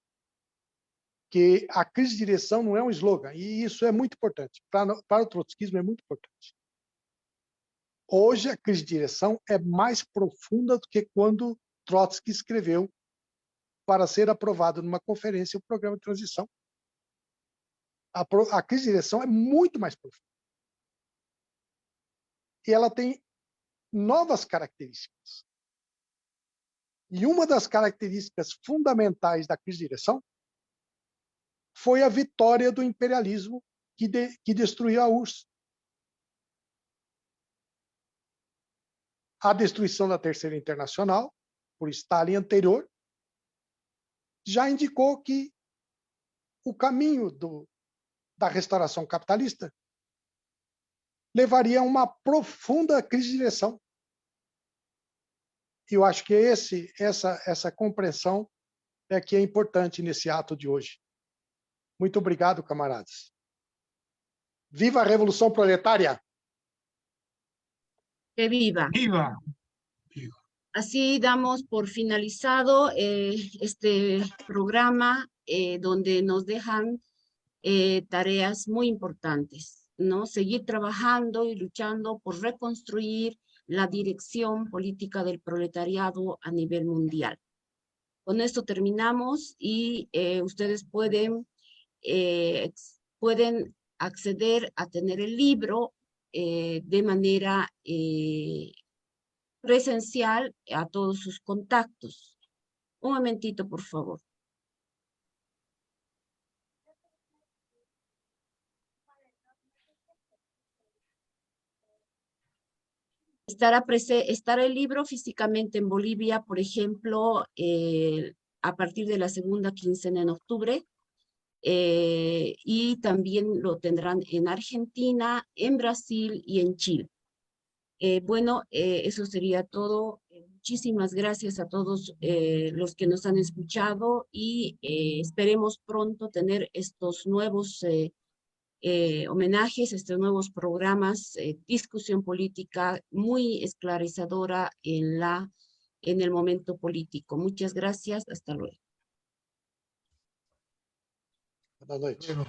F: que a crise de direção não é um slogan, e isso é muito importante. Para o trotskismo é muito importante. Hoje, a crise de direção é mais profunda do que quando Trotsky escreveu para ser aprovado numa conferência o programa de transição. A crise de direção é muito mais profunda. E ela tem novas características. E uma das características fundamentais da crise de direção foi a vitória do imperialismo que destruiu a URSS. A destruição da Terceira Internacional, por Stalin anterior, já indicou que o caminho da restauração capitalista levaria a uma profunda crise de direção. E eu acho que essa compreensão é que é importante nesse ato de hoje. Muito obrigado, camaradas. Viva a Revolução Proletária!
A: Que viva.
C: ¡Viva!
A: Así damos por finalizado este programa donde nos dejan tareas muy importantes, ¿no? Seguir trabajando y luchando por reconstruir la dirección política del proletariado a nivel mundial. Con esto terminamos y ustedes pueden acceder a tener el libro de manera presencial a todos sus contactos. Un momentito, por favor. Estará el libro físicamente en Bolivia, por ejemplo, a partir de la segunda quincena en octubre. Y también lo tendrán en Argentina, en Brasil y en Chile. Bueno, eso sería todo. Muchísimas gracias a todos los que nos han escuchado y esperemos pronto tener estos nuevos homenajes, estos nuevos programas, discusión política muy esclarecedora en el momento político. Muchas gracias. Hasta luego.
F: Boa noite.
D: Luego.